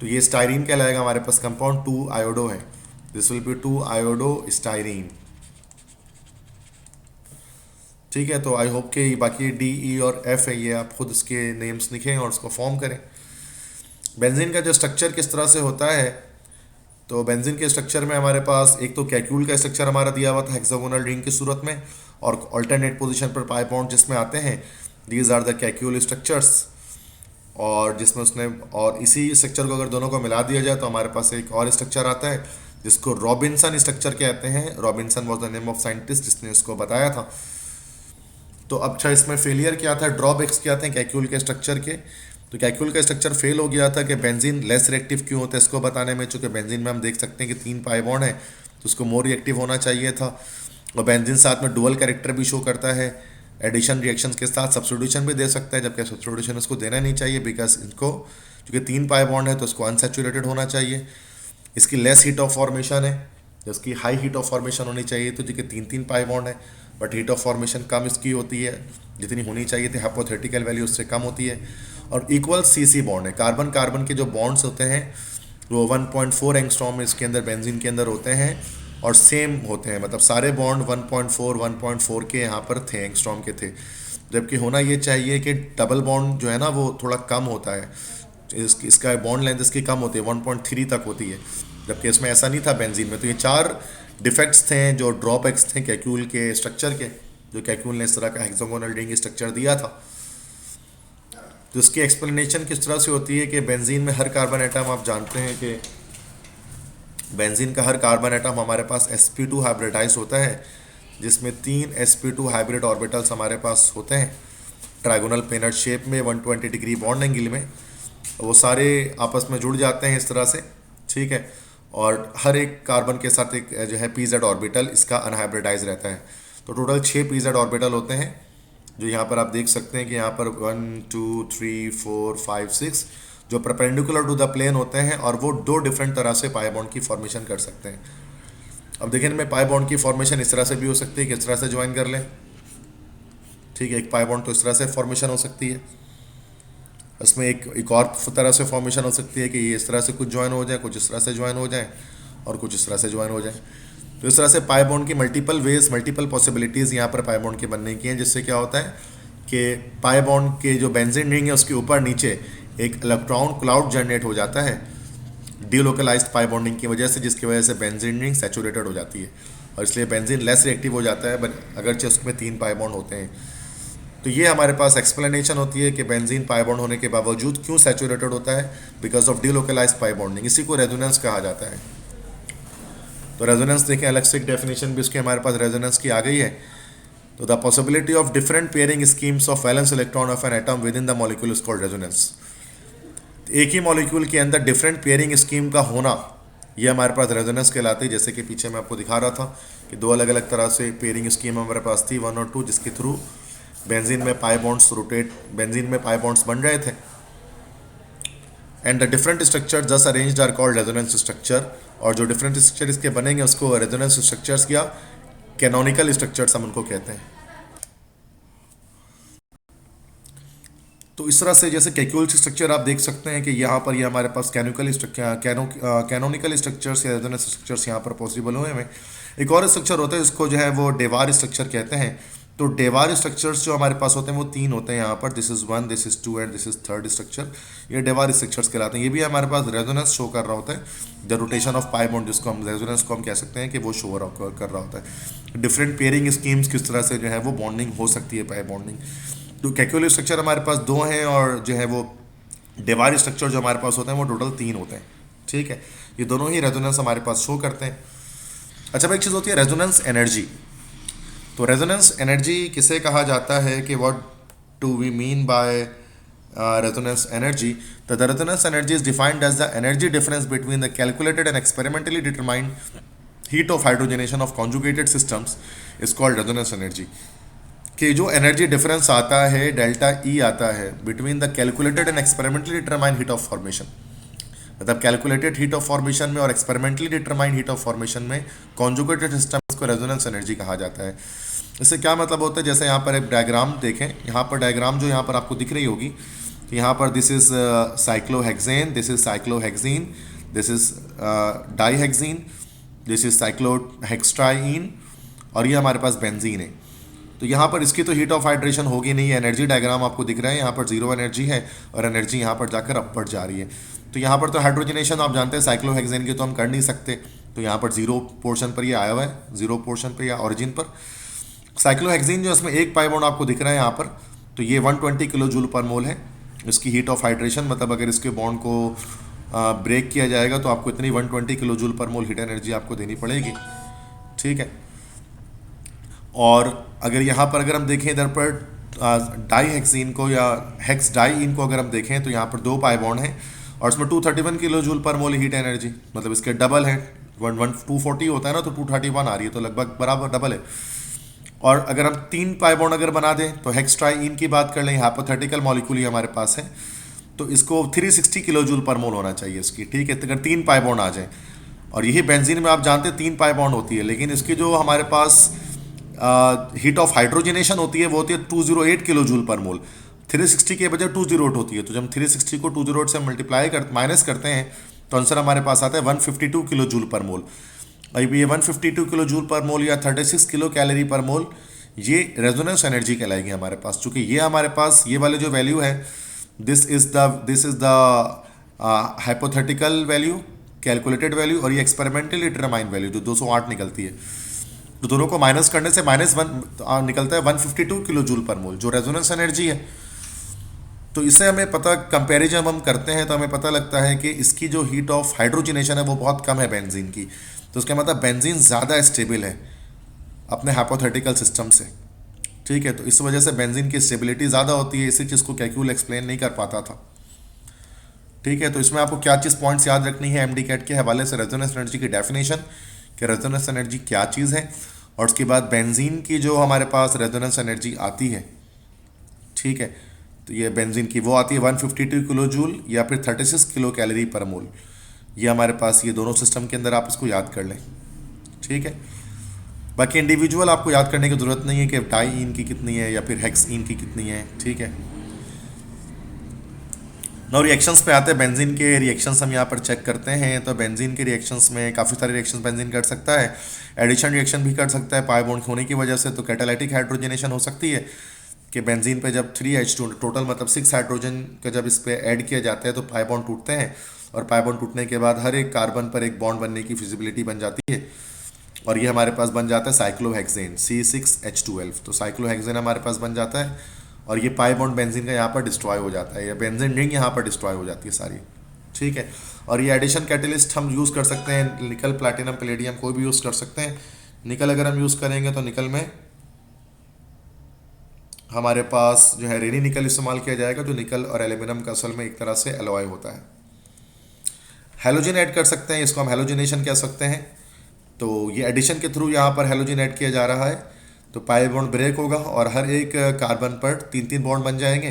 तो ये स्टाइरीन कहलाएगा हमारे पास कंपाउंड। 2 आयोडो है, this will B 2 iodo styrene, ठीक है। तो आई होप कि बाकी D E और F है, ये आप खुद इसके नेम्स लिखें और उसको फॉर्म करें। बेंजीन का जो स्ट्रक्चर किस तरह से होता है, तो बेंजीन के स्ट्रक्चर में हमारे पास एक तो कैक्यूल का स्ट्रक्चर हमारा दिया हुआ था हेक्सागोनल रिंग की सूरत में, और अल्टरनेट पोजीशन पर पाई बॉन्ड जिसमें आते हैं, these are the Kekule structures. और जिसमें उसने, और इसी स्ट्रक्चर को अगर दोनों को मिला दिया जाए तो हमारे पास एक और स्ट्रक्चर आता है जिसको रॉबिन्सन स्ट्रक्चर कहते हैं। Robinson was the name of scientist जिसने इसको बताया था। तो अब अच्छा, इसमें फेलियर क्या था, ड्रॉबैक्स क्या थे कैक्यूल के स्ट्रक्चर के। तो कैक्यूल का स्ट्रक्चर फेल हो गया था कि बेंजीन लेस रिएक्टिव क्यों होता है इसको बताने में, चूंकि बेंजीन में हम देख सकते हैं कि 3 पाई बॉन्ड है तो उसको मोर रिएक्टिव होना चाहिए था। और बेंजीन साथ में डुअल कैरेक्टर भी शो करता है, एडिशन रिएक्शन के साथ सब्स्टिट्यूशन भी दे सकता है, जबकि सब्स्टिट्यूशन इसको देना नहीं चाहिए बिकॉज इनको चूँकि 3 पाई बॉन्ड है तो इसको अनसेचुरेटेड होना चाहिए। इसकी लेस हीट ऑफ फॉर्मेशन है, जिसकी हाई हीट ऑफ फॉर्मेशन होनी चाहिए, तो जिसके 3 पाई बॉन्ड है बट हीट ऑफ फॉर्मेशन कम इसकी होती है, जितनी होनी चाहिए थी हाइपोथेटिकल वैल्यू उससे कम होती है। और इक्वल सी बॉन्ड है, कार्बन कार्बन के जो बॉन्ड्स होते हैं वो 1.4 एंगस्ट्रॉम इसके अंदर बेंजीन के अंदर होते हैं और सेम होते हैं, मतलब सारे बॉन्ड 1.4 के यहाँ पर थे, एंगस्ट्रॉम के थे। जबकि होना ये चाहिए कि डबल बॉन्ड जो है ना वो थोड़ा कम होता है, इसका बॉन्ड लेंथ इसकी कम होती है, 1.3 तक होती है, जबकि इसमें ऐसा नहीं था बेंजीन में। तो ये 4 डिफेक्ट्स थे जो ड्रॉबैक्स थे कैक्यूल के स्ट्रक्चर के, जो कैक्यूल ने इस तरह का हेक्सागोनल रिंग स्ट्रक्चर दिया था। तो इसकी एक्सप्लेनेशन किस तरह से होती है कि बेंजीन में हर कार्बन एटम, आप जानते हैं कि बेंजीन का हर कार्बन एटम हमारे पास sp2 हाइब्रिडाइज होता है, जिसमें 3 sp2 हाइब्रिड ऑर्बिटल्स हमारे पास होते हैं ट्राइगोनल पेनट शेप में 120 डिग्री बॉन्ड एंगल में। वो सारे आपस में जुड़ जाते हैं इस तरह से, ठीक है। और हर एक कार्बन के साथ एक जो है pz ऑर्बिटल इसका अनहाइब्रिडाइज रहता है। तो टोटल 6 pz ऑर्बिटल होते हैं, जो यहाँ पर आप देख सकते हैं कि यहाँ पर 1 2 3 4 5 6 जो परपेंडिकुलर टू द प्लेन होते हैं, और वो 2 डिफरेंट तरह से पाई बॉन्ड की फॉर्मेशन कर सकते हैं। अब देखिए इनमें पाई बॉन्ड की फॉर्मेशन इस तरह से भी हो सकती है कि इस तरह से ज्वाइन कर लें, ठीक है। एक पाई बॉन्ड तो इस तरह से फॉर्मेशन हो सकती है, इसमें एक और तरह से फॉर्मेशन हो सकती है कि ये इस तरह से कुछ ज्वाइन हो जाए, कुछ इस तरह से ज्वाइन हो जाए, और कुछ इस तरह से ज्वाइन हो जाए। तो इस तरह से पाई बॉन्ड की मल्टीपल वेज, मल्टीपल पॉसिबिलिटीज़ यहाँ पर पाई बॉन्ड के बनने की हैं, जिससे क्या होता है कि पाई बॉन्ड के जो बेंजीन रिंग है उसके ऊपर नीचे एक इलेक्ट्रॉन क्लाउड जनरेट हो जाता है डीलोकलाइज्ड पाई बॉन्डिंग की वजह से, जिसकी वजह से बेंजीन रिंग सैचुरेटेड हो जाती है, और इसलिए बेंजीन लेस रिएक्टिव हो जाता है, बट अगरचे उसमें 3 पाई बॉन्ड होते हैं। तो ये हमारे पास एक्सप्लेनेशन होती है कि बेंजीन पाई बॉन्ड होने के बावजूद क्यों सैचुरेटेड होता है, because of delocalised pi bonding. इसी को रेजोनेंस कहा जाता है। तो रेजोनेंस देखें, अलग से एक डेफिनेशन भी उसके हमारे पास रेजोनेंस की आ गई है। तो the possibility of different pairing schemes of valence electron of an atom with in the molecule is called resonance. एक ही मॉलिक्यूल के अंदर डिफरेंट पेयरिंग स्कीम का होना, ये हमारे पास रेजोनेंस कहलाती है। जैसे कि पीछे मैं आपको दिखा रहा था कि 2 अलग अलग तरह से पेयरिंग स्कीम हमारे पास थी, 1 और 2, जिसके थ्रू बेंजीन में पाई बॉन्ड्स रोटेट, बेंजीन में पाई बॉन्ड्स बन रहे थे, and the different structure just arranged are called resonance structure. और जो डिफरेंट स्ट्रक्चर इसके बनेंगे उसको रेजोनेंस स्ट्रक्चर्स या कैनोनिकल स्ट्रक्चर्स हम उनको कहते हैं। तो इस तरह से जैसे कैक्यूल स्ट्रक्चर आप देख सकते हैं कि यहाँ पर ये हमारे पास कैनोनिकल स्ट्रक्चर्स या रेजोनेंस स्ट्रक्चर्स यहाँ पर पॉसिबल हुए हैं। एक और स्ट्रक्चर होता है जिसको जो है वो डेवार स्ट्रक्चर कहते हैं। तो डेवार स्ट्रक्चर्स जो हमारे पास होते हैं वो 3 होते हैं यहाँ पर, this is 1, this is 2 and this is 3rd structure. ये डेवार स्ट्रक्चर्स कहलाते हैं। ये भी हमारे पास रेजोनेंस शो कर रहा होता है, the rotation of pi bond, जिसको हम रेजोनेंस को हम कह सकते हैं कि वो शो कर रहा होता है। डिफरेंट पेयरिंग स्कीम्स किस तरह से जो है वो बॉन्डिंग हो सकती है, पाई बॉन्डिंग। तो कैक्यूल स्ट्रक्चर हमारे पास 2 हैं, और जो है वो डेवार स्ट्रक्चर जो हमारे पास होते हैं वो टोटल 3 होते हैं, ठीक है। ये दोनों ही रेजोनेंस हमारे पास शो करते हैं। अच्छा, एक चीज़ होती है रेजोनेंस एनर्जी। तो रेजोनेंस एनर्जी किसे कहा जाता है, कि what do we mean by resonance energy. तो the resonance energy is defined as the energy difference between the calculated and experimentally determined heat of hydrogenation of conjugated systems is called resonance energy. कि जो एनर्जी डिफरेंस आता है, डेल्टा ई आता है, between the calculated and experimentally determined heat of formation, मतलब कैलकुलेटेड हीट ऑफ फॉर्मेशन में और experimentally determined heat of formation में कॉन्जुगेटेड सिस्टम्स को रेजोनेंस एनर्जी कहा जाता है। इससे क्या मतलब होता है, जैसे यहाँ पर एक डायग्राम देखें, यहाँ पर डायग्राम जो यहाँ पर आपको दिख रही होगी, तो यहाँ पर this is cyclohexane, this is cyclohexene, this is dihexene, this is cyclohexatriene, और ये हमारे पास बेंजीन है। तो यहाँ पर इसकी तो हीट ऑफ हाइड्रेशन होगी नहीं, एनर्जी डायग्राम आपको दिख रहा है, यहाँ पर जीरो एनर्जी है और एनर्जी यहाँ पर जाकर अपवर्ड जा रही है। तो यहाँ पर तो हाइड्रोजनेशन आप जानते हैं साइक्लोहेक्सेन की तो हम कर नहीं सकते, तो यहाँ पर जीरो पोर्शन पर ये आया हुआ है, जीरो पोर्शन पर या ऑरिजिन पर। साइक्लोहेक्सेन जो इसमें एक पाई बॉन्ड आपको दिख रहा है यहाँ पर, तो ये 120 किलो जूल पर मोल है इसकी हीट ऑफ हाइड्रेशन, मतलब अगर इसके बॉन्ड को ब्रेक किया जाएगा तो आपको इतनी 120 किलो जूल पर मोल हीट एनर्जी आपको देनी पड़ेगी, ठीक है। और अगर यहाँ पर अगर हम देखें इधर पर डाई हेक्सीन को या हेक्स डाई इन को अगर हम देखें तो यहाँ पर 2 पाई बॉन्ड हैं और इसमें 231 किलो जूल पर मोल हीट एनर्जी, मतलब इसके डबल है। 240 होता है ना, तो 231 आ रही है, तो लगभग बराबर डबल है। और अगर हम 3 पाई बॉन्ड अगर बना दें तो हेक्स ट्राई इन की बात कर लें, हाइपोथेटिकल मॉलिक्यूल ही हमारे पास है, तो इसको 360 किलो जूल पर मोल होना चाहिए इसकी, ठीक है। तो अगर 3 पाई बॉन्ड आ जाए, और यही बेंजीन में आप जानते हैं 3 पाई बॉन्ड होती है, लेकिन इसकी जो हमारे पास हीट ऑफ हाइड्रोजनेशन होती है वो होती है 208 किलो जूल पर मोल। 360 के बजाय 208 होती है, तो जब हम 360 को 208 से मल्टीप्लाई माइनस करते हैं तो आंसर हमारे पास आता है 152 किलो जूल पर मोल। अब ये 152 किलो जूल पर मोल या 36 किलो कैलोरी पर मोल ये रेजोनेंस एनर्जी कहलाएगी हमारे पास, चूंकि ये हमारे पास ये वाले जो वैल्यू है this is the hypothetical value, calculated value, और ये एक्सपेरिमेंटली डिटरमाइन वैल्यू जो 208 निकलती है, तो दोनों को माइनस करने से -1 निकलता है 152 किलो जूल पर मोल जो रेजोनेंस एनर्जी है। तो इससे हमें पता, कंपैरिजन हम करते हैं तो हमें पता लगता है कि इसकी जो हीट ऑफ हाइड्रोजनेशन है वो बहुत कम है बेंजीन की, तो उसका मतलब बेंजीन ज़्यादा स्टेबल है अपने हाइपोथेटिकल सिस्टम से, ठीक है। तो इस वजह से बेंजीन की स्टेबिलिटी ज़्यादा होती है, इसी चीज़ को कैक्यूल एक्सप्लेन नहीं कर पाता था, ठीक है। तो इसमें आपको क्या चीज़ पॉइंट्स याद रखनी है एमडी कैट के हवाले से, रेजोनेंस एनर्जी की डेफिनेशन कि रेजोनेंस एनर्जी क्या चीज़ है, और उसके बाद बेंजीन की जो हमारे पास रेजोनेंस एनर्जी आती है, ठीक है, तो ये बेंजीन की वो आती है 152 किलो जूल या फिर 36 किलो कैलोरी पर मोल। ये हमारे पास ये दोनों सिस्टम के अंदर आप इसको याद कर लें, ठीक है। बाकी इंडिविजुअल आपको याद करने की ज़रूरत नहीं है कि डाई इन की कितनी है या फिर हेक्स इन की कितनी है, ठीक है। नो रिएक्शंस पे आते हैं, बेंजीन के रिएक्शंस हम यहाँ पर चेक करते हैं। तो बेंजीन के रिएक्शंस में काफ़ी सारे रिएक्शंस बेंजीन कर सकता है, एडिशन रिएक्शन भी कर सकता है पाई बॉन्ड होने की वजह से, तो कैटालाइटिक हाइड्रोजनेशन हो सकती है कि बेंजीन पे जब 3H2 टोटल मतलब 6 हाइड्रोजन का जब इस पर ऐड किया जाता है तो पाई बॉन्ड टूटते हैं, और पाई बॉन्ड टूटने के बाद हर एक कार्बन पर एक बॉन्ड बनने की फिजिबिलिटी बन जाती है, और ये हमारे पास बन जाता है साइक्लोहेक्सेन C6H12। तो साइक्लोहेक्सेन हमारे पास बन जाता है, और ये पाई बॉन्ड बेंजीन का यहाँ पर डिस्ट्रॉय हो जाता है, या बेंजीन रिंग यहाँ पर डिस्ट्रॉय हो जाती है सारी, ठीक है। और ये एडिशन कैटलिस्ट हम यूज़ कर सकते हैं, निकल, प्लैटिनम, पैलेडियम कोई भी यूज़ कर सकते हैं। निकल अगर हम यूज़ करेंगे तो निकल में हमारे पास जो है रेनी निकल इस्तेमाल किया जाएगा, जो निकल और एल्यूमिनियम का असल में एक तरह से एलॉय होता है। हेलोजन ऐड कर सकते हैं, इसको हम हेलोजनेशन कह सकते हैं। तो ये एडिशन के थ्रू यहाँ पर हेलोजन ऐड किया जा रहा है, तो पाई बॉन्ड ब्रेक होगा और हर एक कार्बन पर 3-3 बॉन्ड बन जाएंगे।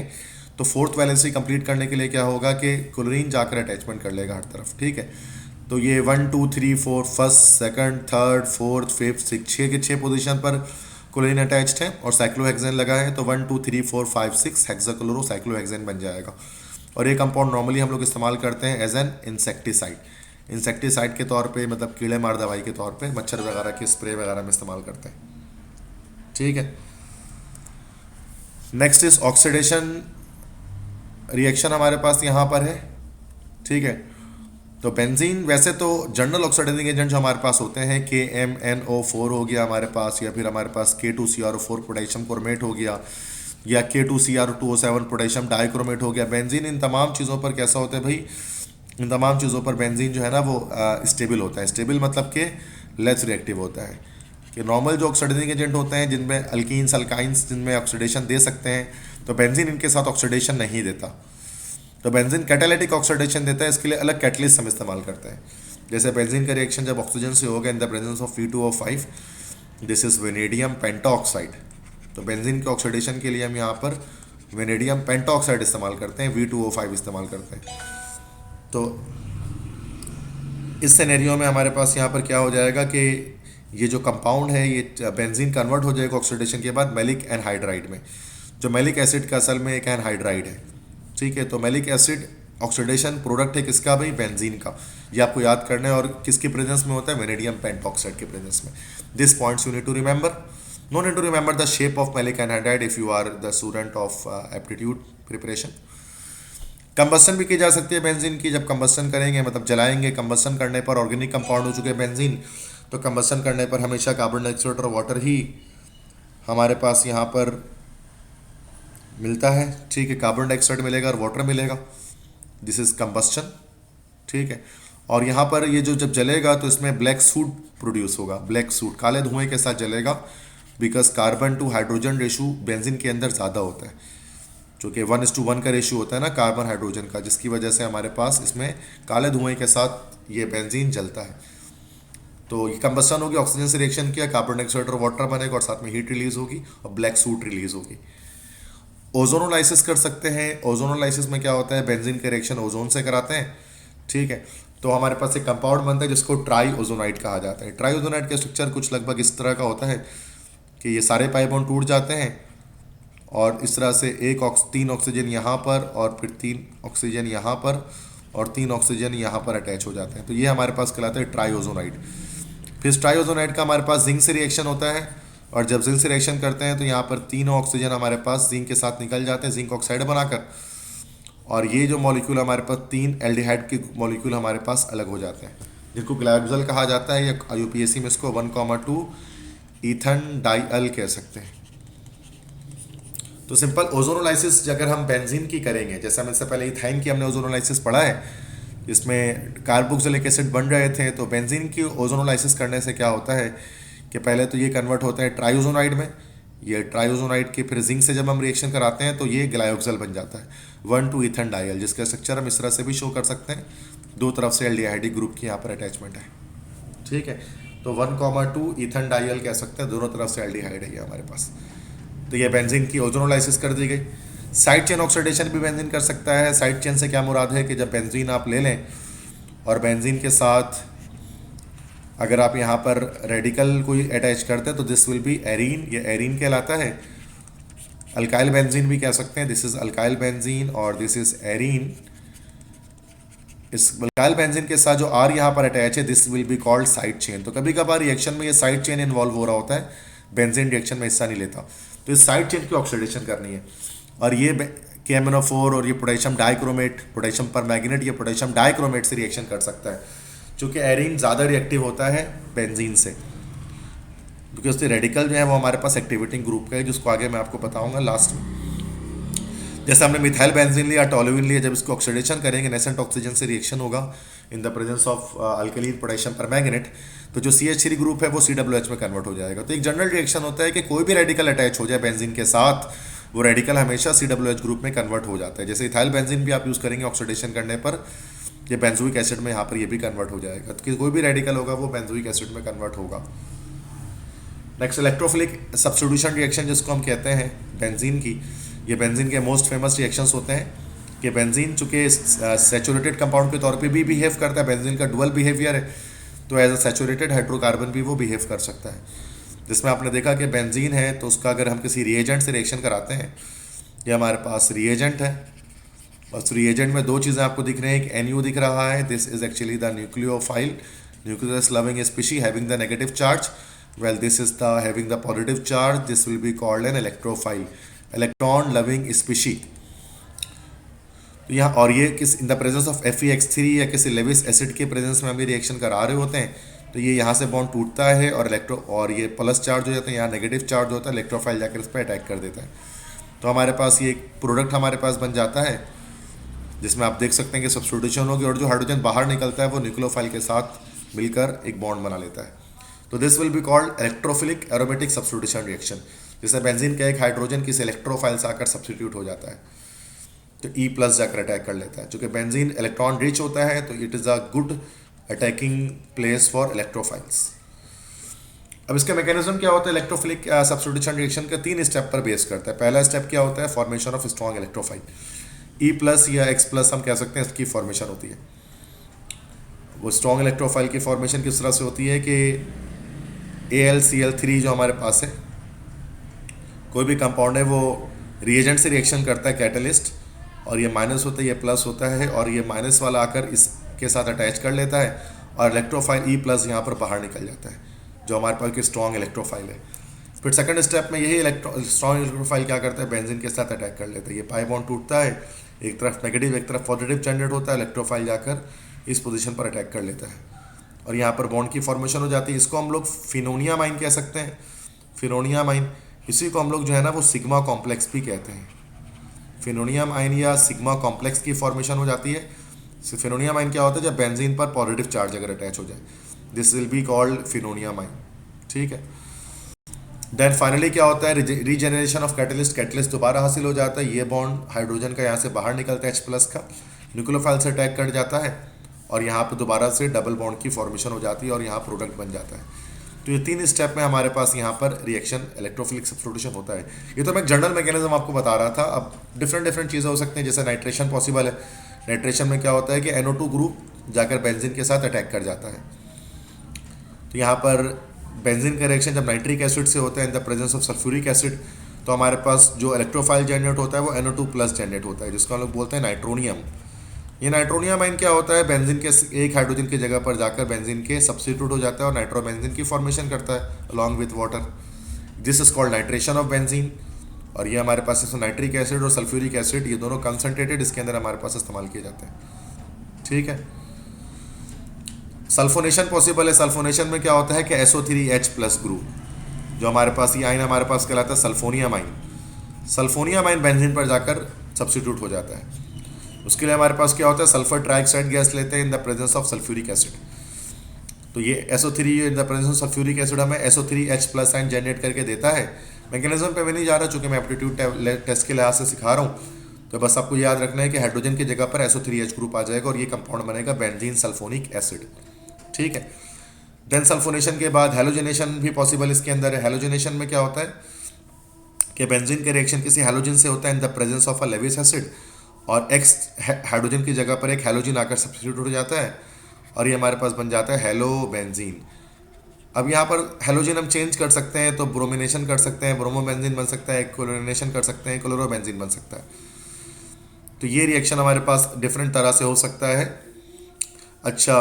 तो फोर्थ वैलेंसी कंप्लीट करने के लिए क्या होगा कि क्लोरीन जाकर अटैचमेंट कर लेगा हर तरफ, ठीक है। तो ये 1 2 3 4 first, second, third, fourth, fifth, 6 के 6 पोजीशन पर क्लोरीन अटैच्ड है और साइक्लोहेक्सेन लगा है, तो 1 2 3 4 5 6 हेक्साक्लोरो साइक्लोहेक्सेन बन जाएगा। और ये कंपाउंड नॉर्मली हम लोग इस्तेमाल करते हैं एज एन इंसेक्टिसाइड के तौर पे, मतलब कीड़े मार दवाई के तौर पे, मच्छर वगैरह के स्प्रे वगैरह में इस्तेमाल करते हैं, ठीक है। नेक्स्ट इज ऑक्सीडेशन रिएक्शन हमारे पास यहाँ पर है, ठीक है। तो बेंजीन वैसे तो जनरल ऑक्सीडाइजिंग एजेंट जो हमारे पास होते हैं KMnO4 हो गया हमारे पास, या फिर हमारे पास K2CrO4 पोटेशियम क्रोमेट हो गया, या K2Cr2O7 पोटेशियम डाइक्रोमेट हो गया। बेंजीन इन तमाम चीज़ों पर कैसा होता है भाई, इन तमाम चीज़ों पर बेंजीन जो है ना वो स्टेबल होता है। स्टेबल मतलब कि लेस रिएक्टिव होता है, कि नॉर्मल जो ऑक्सीडाइजिंग एजेंट होते हैं जिनमें अल्कीन्स अल्काइंस जिनमें ऑक्सीडेशन दे सकते हैं, तो बेंजीन इनके साथ ऑक्सीडेशन नहीं देता। तो बेंजीन कैटालिटिक ऑक्सीडेशन देता है, इसके लिए अलग कैटलिस्ट हम इस्तेमाल करते हैं। जैसे बेंजीन का रिएक्शन जब ऑक्सीजन से होगा in the presence of V2O5, this is vanadium pentoxide. तो बेंजीन के ऑक्सीडेशन के लिए हम यहाँ पर वेनेडियम पेंटाऑक्साइड इस्तेमाल करते हैं, V2O5 इस्तेमाल करते हैं। तो इस सिनेरियो में हमारे पास यहाँ पर क्या हो जाएगा कि ये जो कंपाउंड है ये बेंजीन कन्वर्ट हो जाएगा ऑक्सीडेशन के बाद मैलिक एनहाइड्राइड में। जो मैलिक एसिड का असल में एक एनहाइड्राइड है, ठीक है। तो मैलिक एसिड ऑक्सीडेशन प्रोडक्ट है किसका भाई, बेंजीन का। ये आपको याद करना है, और किसके प्रेजेंस में होता है, वेनेडियम पेंटाऑक्साइड के प्रेजेंस में। This points you need to remember. No need to remember the shape of maleic anhydride if you are the student of aptitude preparation. Combustion भी की जा सकती है बेंजीन की, जब कंबस्टन करेंगे मतलब जलाएंगे, कंबस्टन करने पर ऑर्गेनिक कंपाउंड हो चुके हैं बेंजीन, तो कंबस्टन करने पर हमेशा कार्बन डाइऑक्साइड और वाटर ही हमारे पास यहाँ पर मिलता है। ठीक है, कार्बन डाइऑक्साइड मिलेगा और वाटर मिलेगा, दिस इज कंबस्टन। ठीक है, और यहाँ पर ये जो जब जलेगा तो इसमें ब्लैक सूट प्रोड्यूस होगा, ब्लैक सूट काले धुएं के साथ जलेगा, because carbon to hydrogen ratio benzene के अंदर ज़्यादा होता है, जो कि 1:1 का रेशियो होता है ना कार्बन हाइड्रोजन का, जिसकी वजह से हमारे पास इसमें काले धुएं के साथ ये बेंजीन जलता है। तो ये कंबस्टन होगी, ऑक्सीजन से रिएक्शन किया, कार्बन डाइऑक्साइड और वाटर बनेगा और साथ में हीट रिलीज होगी और ब्लैक सूट रिलीज होगी। ओजोनोलाइसिस कर सकते हैं। ओजोनोलाइसिस में क्या होता है, बेंजीन के रिएक्शन ओजोन से कराते हैं। ठीक है, तो हमारे पास एक कंपाउंड बनता है जिसको ट्राई ओजोनाइड कहा जाता है। ट्राई ओजोनाइड का स्ट्रक्चर कुछ लगभग इस तरह का होता है कि ये सारे पाई बॉन्ड टूट जाते हैं और इस तरह से 3 ऑक्सीजन यहाँ पर और फिर 3 ऑक्सीजन यहाँ पर और 3 ऑक्सीजन यहाँ पर अटैच हो जाते हैं, तो ये हमारे पास कहलाता है ट्राई ओजोनाइड। फिर इस ट्राई ओजोनाइड का हमारे पास जिंक से रिएक्शन होता है और जब जिंक से रिएक्शन करते हैं तो यहाँ पर 3 ऑक्सीजन हमारे पास जिंक के साथ निकल जाते हैं जिंक ऑक्साइड बनाकर, और ये जो मॉलिक्यूल हमारे पास 3 एल्डिहाइड के मॉलिक्यूल हमारे पास अलग हो जाते हैं, जिसको ग्लाइकोजल कहा जाता है, या यूपीएससी में इसको 1,2 ईथन डाइअल कह सकते हैं। तो सिंपल ओजोनोलाइसिस अगर हम बेंजीन की करेंगे, जैसे हम इससे पहले इथाइन की हमने ओजोनोलाइसिस पढ़ा है, इसमें कार्बोक्सिलिक एसिड बन रहे थे, तो बेंजीन की ओजोनोलाइसिस करने से क्या होता है कि पहले तो ये कन्वर्ट होता है ट्राइओजोनाइड में, ये ट्राइओजोनाइड के फिर जिंक से जब हम रिएक्शन कराते हैं तो ये ग्लाइकोक्सल बन जाता है 1,2 ईथन डाइअल, जिसका स्ट्रक्चर हम इस तरह से भी शो कर सकते हैं, दो तरफ से एल्डिहाइड ग्रुप की यहाँ पर अटैचमेंट है। ठीक है, तो 1,2 ईथन डाइअल कह सकते हैं, दोनों तरफ से एल्डिहाइड है ये हमारे पास। तो ये बेंजीन की ओजोनोलाइसिस कर दी गई। साइड चेन ऑक्सीडेशन भी बेंजीन कर सकता है। साइड चेन से क्या मुराद है कि जब बेंजीन आप ले लें और बेंजीन के साथ अगर आप यहाँ पर रेडिकल कोई अटैच करते हैं तो दिस विल बी एरीन, ये एरीन कहलाता है। अल्काइल बेंजीन भी कह सकते हैं, दिस इज अल्काइल बेंजीन और दिस इज एरीन। इस अल्काइल बेंजीन के साथ जो आर यहाँ पर अटैच है this will be called side chain. तो कभी कभार रिएक्शन में ये साइड चेन इन्वॉल्व हो रहा होता है, बेंजीन रिएक्शन में हिस्सा नहीं लेता, तो इस साइड चेन की ऑक्सीडेशन करनी है। और ये KMnO4 और ये पोटेशियम डाइक्रोमेट, पोटेशियम परमैंगनेट, ये पोटेशियम डाइक्रोमेट से रिएक्शन कर सकता है, चूँकि एरीन ज़्यादा रिएक्टिव होता है बेंजीन से, क्योंकि उसके रेडिकल जो है वो हमारे पास एक्टिवेटिंग ग्रुप का है, जिसको आगे मैं आपको बताऊंगा लास्ट में। जैसे हमने मिथाइल बेंजीन लिया, टोलुइन लिया, जब इसको ऑक्सीडेशन करेंगे नेसेंट ऑक्सीजन से रिएक्शन होगा in the presence of alkaline potassium permanganate, तो जो CH3 ग्रुप है वो COOH में कन्वर्ट हो जाएगा। तो एक जनरल रिएक्शन होता है कि कोई भी रेडिकल अटैच हो जाए बेंजीन के साथ, वो रेडिकल हमेशा COOH ग्रुप में कन्वर्ट हो जाता है। जैसे इथाइल बेंजीन भी आप यूज़ करेंगे ऑक्सीडेशन करने पर, ये बेंजोइक एसिड में यहाँ पर ये भी कन्वर्ट हो जाएगा, तो कोई भी रेडिकल होगा वो बेंजोइक एसिड में कन्वर्ट होगा। नेक्स्ट इलेक्ट्रोफिलिक सब्स्टिट्यूशन रिएक्शन जिसको हम कहते हैं बेंजीन की, ये बेंजीन के मोस्ट फेमस रिएक्शंस होते हैं कि बेंजीन चूँकि सैचुरेटेड कंपाउंड के तौर पे भी बिहेव करता है, बेंजीन का डुअल बिहेवियर है, तो एज अ सैचुरेटेड हाइड्रोकार्बन भी वो बिहेव कर सकता है। जिसमें आपने देखा कि बेंजीन है तो उसका अगर हम किसी रिएजेंट से रिएक्शन कराते हैं, ये हमारे पास रिएजेंट है, बस रिएजेंट में दो चीज़ें आपको दिख रही हैं, एक NU दिख रहा है, this is actually the nucleophile, nucleus loving species having the negative charge, well this is the having the positive charge, this will be called an electrophile, electron loving species। तो यहाँ और ये किस in the presence of FeX3 या किसी लेविस एसिड के प्रेजेंस में हम ये रिएक्शन करा रहे होते हैं, तो ये यहाँ से बॉन्ड टूटता है और ये प्लस चार्ज हो जाता है, यहाँ नेगेटिव चार्ज होता है, इलेक्ट्रोफाइल जाकर इस पर अटैक कर देता है। तो हमारे पास ये एक प्रोडक्ट हमारे पास बन जाता है जिसमें आप देख सकते हैं कि सब्स्टिट्यूशन होगी और जो हाइड्रोजन बाहर निकलता है वो न्यूक्लियोफाइल के साथ मिलकर एक बॉन्ड बना लेता है। तो this will be called electrophilic aromatic substitution reaction, जिससे बेंजीन का एक हाइड्रोजन किसी इलेक्ट्रोफाइल से आकर सब्स्टिट्यूट हो जाता है, तो E+ जाकर अटैक कर लेता है। चूँकि बेंजीन इलेक्ट्रॉन रिच होता है तो it is a good attacking place for electrophiles. अब इसका मैकेनिज्म क्या होता है, इलेक्ट्रोफिलिक सब्स्टिट्यूशन रिएक्शन के 3 स्टेप पर बेस करता है। पहला स्टेप क्या होता है, formation of strong electrophile, E+ या X+ हम कह सकते हैं, इसकी फॉर्मेशन होती है। वो स्ट्रॉन्ग इलेक्ट्रोफाइल की फॉर्मेशन किस तरह से होती है कि AlCl3 जो हमारे पास है, कोई भी कंपाउंड है वो रिएजेंट से रिएक्शन करता है कैटलिस्ट, और ये माइनस होता है, ये प्लस होता है, और ये माइनस वाला आकर इसके साथ अटैच कर लेता है और इलेक्ट्रोफाइल E+ यहाँ पर बाहर निकल जाता है, जो हमारे पास की स्ट्रॉन्ग इलेक्ट्रोफाइल है। फिर सेकंड स्टेप में यही स्ट्रॉन्ग इलेक्ट्रोफाइल क्या करता है, बेंजीन के साथ अटैक कर लेता है। ये पाई बॉन्ड टूटता है, एक तरफ नेगेटिव एक तरफ पॉजिटिव जनरेट होता है, इलेक्ट्रोफाइल जाकर इस पोजीशन पर अटैक कर लेता है और यहाँ पर बॉन्ड की फॉर्मेशन हो जाती है। इसको हम लोग फिनोनिया माइन कह सकते हैं, फिनोनिया माइन। इसी को हम लोग जो है ना वो सिग्मा कॉम्प्लेक्स भी कहते हैं। फिनोनियम आइन या सिग्मा कॉम्प्लेक्स की फॉर्मेशन हो जाती है। फिनोनियम आइन क्या होता है, जब बेंजीन पर पॉजिटिव चार्ज अगर अटैच हो जाए, दिस विल बी कॉल्ड फिनोनियम आइन। ठीक है। देन फाइनली क्या होता है, रीजनरेशन ऑफ कैटलिस्ट, कैटलिस्ट दोबारा हासिल हो जाता है। ये बॉन्ड हाइड्रोजन का यहाँ से बाहर निकलता है H+ का, न्यूक्लियोफाइल से अटैक कर जाता है और यहाँ पर दोबारा से डबल बॉन्ड की फॉर्मेशन हो जाती है और यहाँ प्रोडक्ट बन जाता है। तो ये 3 स्टेप में हमारे पास यहाँ पर रिएक्शन इलेक्ट्रोफिलिक सब्स्टिट्यूशन होता है। ये तो मैं एक जनरल मैकेनिज्म आपको बता रहा था। अब डिफरेंट चीज़ें हो सकती हैं, जैसे नाइट्रेशन पॉसिबल है। नाइट्रेशन में क्या होता है कि NO2 ग्रुप जाकर बेंजीन के साथ अटैक कर जाता है। तो यहाँ पर बेंजीन का रिएक्शन जब नाइट्रिक एसिड से होता है in the presence of sulphuric acid, तो हमारे पास जो इलेक्ट्रोफाइल जनरेट होता है वो NO2+ जनरेट होता है, जिसको हम लोग बोलते हैं नाइट्रोनियम। ये नाइट्रोनियम आइन क्या होता है, बेंजीन के एक हाइड्रोजन की जगह पर जाकर बेंजीन के सब्स्टिट्यूट हो जाता है और नाइट्रोबेंजीन की फॉर्मेशन करता है along with water. This is called nitration of benzene. और ये हमारे पास इसमें नाइट्रिक एसिड और सल्फ्यूरिक एसिड ये दोनों कंसनट्रेटेड इसके अंदर हमारे पास इस्तेमाल किए जाते हैं। ठीक है। सल्फोनेशन पॉसिबल है। सल्फोनेशन में क्या होता है कि SO3H+ ग्रुप, जो हमारे पास ये आइन हमारे पास कहलाता है सल्फोनियम आइन। सल्फोनियम आइन बेंजीन पर जाकर सब्स्टिट्यूट हो जाता है। उसके लिए हमारे पास क्या होता है, सल्फर ट्राइऑक्साइड गैस लेते हैं in the presence of sulphuric acid. तो ये SO3 in the presence of sulphuric acid हमें SO3H+ आइन जनरेट करके देता है। मैकेनिज्म पे मैं नहीं जा रहा, चूंकि मैं एप्टीट्यूड टेस्ट के लिहाज से सिखा रहा हूँ। तो बस आपको याद रखना है कि हाइड्रोजन की जगह पर SO3H ग्रुप आ जाएगा और ये कंपाउंड बनेगा बेंजीन सल्फोनिक एसिड। ठीक है। देन सल्फोनेशन के बाद हेलोजनेशन भी पॉसिबल इसके अंदर है। हेलोजनेशन में क्या होता है कि बेंजीन का रिएक्शन किसी हेलोजन से होता है in the presence of a Lewis acid और X हाइड्रोजन की जगह पर एक हेलोजन आकर सब्स्टिट्यूट हो जाता है और ये हमारे पास बन जाता है हेलो बेंजीन। अब यहाँ पर हेलोजन हम चेंज कर सकते हैं, तो ब्रोमिनेशन कर सकते हैं, ब्रोमोबेंजीन बन सकता है, क्लोरिनेशन कर सकते हैं, क्लोरोबेंजीन बन सकता है। तो ये रिएक्शन हमारे पास डिफरेंट तरह से हो सकता है। अच्छा,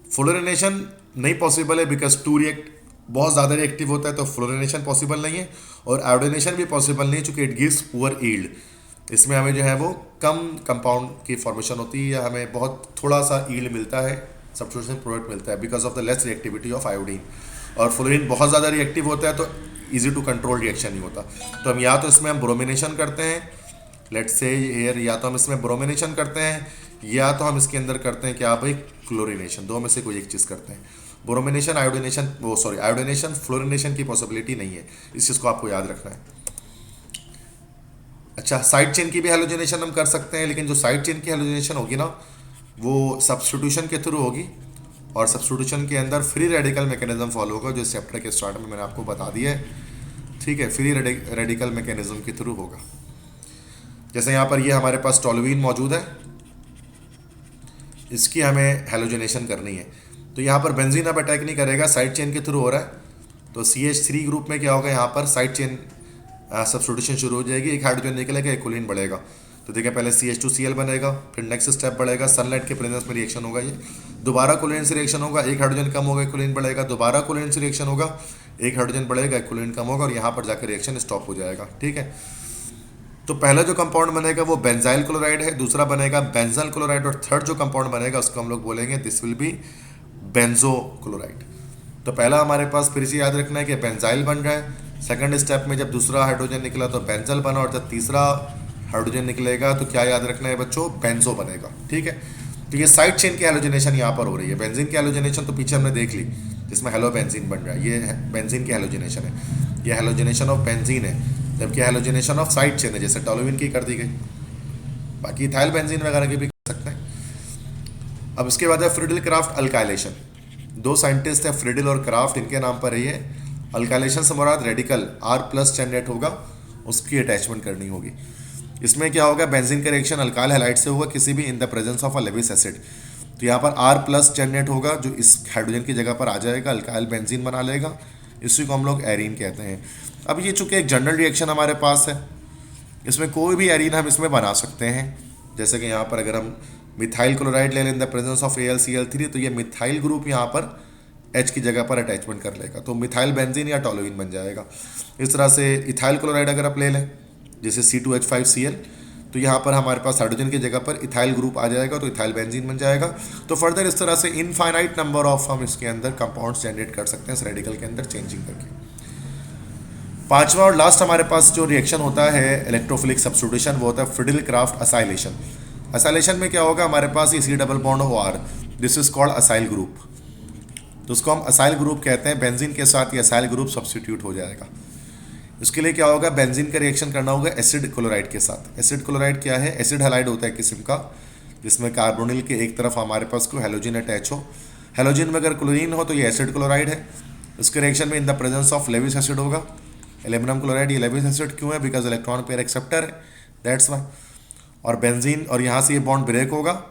फ्लोरिनेशन नहीं पॉसिबल है बिकॉज टू रिएक्ट बहुत ज़्यादा रिएक्टिव होता है, तो फ्लोरिनेशन पॉसिबल नहीं है। और आयोडिनेशन भी पॉसिबल नहीं है चूँकि इट गिव्स पुअर यील्ड। इसमें हमें जो है वो कम कंपाउंड की फॉर्मेशन होती है या हमें बहुत थोड़ा सा यील्ड मिलता है, सब्स्टिट्यूशन प्रोडक्ट मिलता है because of the less reactivity of iodine. और फ्लोरीन बहुत ज़्यादा रिएक्टिव होता है तो इजी टू कंट्रोल रिएक्शन नहीं होता। तो हम या तो इसमें हम ब्रोमिनेशन करते हैं, लेट्स से हियर, या तो हम इसमें ब्रोमिनेशन करते हैं या तो हम इसके अंदर करते हैं क्या भाई, क्लोरिनेशन। दो में से कोई एक चीज़ करते हैं। ब्रोमिनेशन आयोडिनेशन फ्लोरिनेशन की पॉसिबिलिटी नहीं है, इस चीज़ को आपको याद रखना है। अच्छा, साइड चेन की भी हेलोजनेशन हम कर सकते हैं, लेकिन जो साइड चेन की हेलोजनेशन होगी ना वो सब्स्टिट्यूशन के थ्रू होगी और सब्स्टिट्यूशन के अंदर फ्री रेडिकल मैकेनिज्म फॉलो होगा, जो इस चैप्टर के स्टार्ट में मैंने आपको बता दिया है। ठीक है, फ्री रेडिकल मैकेनिज्म के थ्रू होगा। जैसे यहाँ पर ये हमारे पास टोलुइन मौजूद है, इसकी हमें हेलोजनेशन करनी है। तो यहाँ पर बेंजीन अब अटैक नहीं करेगा, साइड चेन के थ्रू हो रहा है। तो CH3 ग्रुप में क्या होगा, यहाँ पर साइड चेन सब्स्टिट्यूशन शुरू हो जाएगी। एक हाइड्रोजन निकलेगा, एक कोलिन बढ़ेगा। तो देखिए पहले CH2Cl बनेगा, फिर नेक्स्ट स्टेप बढ़ेगा, सनलाइट के प्रेजेंस में रिएक्शन होगा, ये दोबारा कोलिन से रिएक्शन होगा, एक हाइड्रोजन कम होगा, एक कोलिन बढ़ेगा, दोबारा कोलिन से रिएक्शन होगा, एक हाइड्रोजन बढ़ेगा, एक कोलिन कम होगा और यहाँ पर जाकर रिएक्शन स्टॉप हो जाएगा। ठीक है। तो पहला जो कंपाउंड बनेगा वो बेंजाइल क्लोराइड है, दूसरा बनेगा बेंजल क्लोराइड और थर्ड जो कंपाउंड बनेगा उसको हम लोग बोलेंगे this will be benzo chloride. तो पहला हमारे पास फिर से याद रखना है कि बेंजाइल बन रहा है। सेकंड स्टेप में जब दूसरा हाइड्रोजन निकला तो बेंजल बना और जब तीसरा हाइड्रोजन निकलेगा तो क्या याद रखना है बच्चों, बेंजो बनेगा। ठीक है। तो ये साइड चेन की हेलोजनेशन यहाँ पर हो रही है। बेंजीन की हेलोजनेशन तो पीछे हमने देख ली, जिसमें हेलो बेंजीन बन रहा है, ये बेंजीन की हेलोजनेशन है, ये हेलोजनेशन ऑफ बेंजीन है। जबकि हेलोजनेशन ऑफ साइड चेन है, जैसे टोलुइन की कर दी गई, बाकी इथाइल बेंजीन वगैरह की भी कर सकते हैं। अब इसके बाद है फ्रीडल क्राफ्ट अल्काइलेशन। दो साइंटिस्ट हैं, फ्रीडल और क्राफ्ट, इनके नाम पर है। अल्काइलेशन से मुराद रेडिकल R+ जनरेट होगा, उसकी अटैचमेंट करनी होगी। इसमें क्या होगा, बेंजीन का रिएक्शन अल्काइल हैलाइड से होगा किसी भी in the presence of a Lewis acid. तो यहाँ पर R+ जनरेट होगा जो इस हाइड्रोजन की जगह पर आ जाएगा, अल्काइल बेंजीन बना लेगा, इसी को हम लोग एरीन कहते हैं। अब ये चूंकि एक जनरल रिएक्शन हमारे पास है, इसमें कोई भी एरीन हम इसमें बना सकते हैं। जैसे कि यहाँ पर अगर हम मिथाइल क्लोराइड ले लें in the presence of AlCl3 तो ये मिथाइल ग्रुप यहाँ पर H की जगह पर अटैचमेंट कर लेगा, तो मिथाइल बेंजीन या टोलुइन बन जाएगा। इस तरह से इथाइल क्लोराइड अगर आप ले लें जैसे C2H5Cl, तो यहाँ पर हमारे पास हाइड्रोजन की जगह पर इथाइल ग्रुप आ जाएगा, तो इथाइल बेंजीन बन जाएगा। तो फर्दर इस तरह से इनफाइनाइट नंबर ऑफ हम इसके अंदर कंपाउंड्स जनरेट कर सकते हैं इस रेडिकल के अंदर चेंजिंग करके। पांचवा और लास्ट हमारे पास जो रिएक्शन होता है इलेक्ट्रोफिलिक सब्स्टिट्यूशन, वो होता है फ्रिडल क्राफ्ट असाइलेशन। असाइलेशन में क्या होगा, हमारे पास ये C double bond OR, this is called acyl group, तो उसको हम असाइल ग्रुप कहते हैं। बेंजीन के साथ ये असाइल ग्रुप सब्स्टिट्यूट हो जाएगा। इसके लिए क्या होगा, बेंजीन का रिएक्शन करना होगा एसिड क्लोराइड के साथ। एसिड क्लोराइड क्या है, एसिड हैलाइड होता है किस्म का, जिसमें कार्बोनिल के एक तरफ हमारे पास को हेलोजन अटैच हो। हेलोजन में अगर क्लोरीन हो तो ये एसिड क्लोराइड है। इसके रिएक्शन में in the presence of Lewis acid होगा, एल्यूमिनियम क्लोराइड। ये लेविस एसिड क्यों है, बिकॉज इलेक्ट्रॉन पेयर एक्सेप्टर है, दैट्स वाई। और बेंजीन, और यहाँ से ये बॉन्ड ब्रेक होगा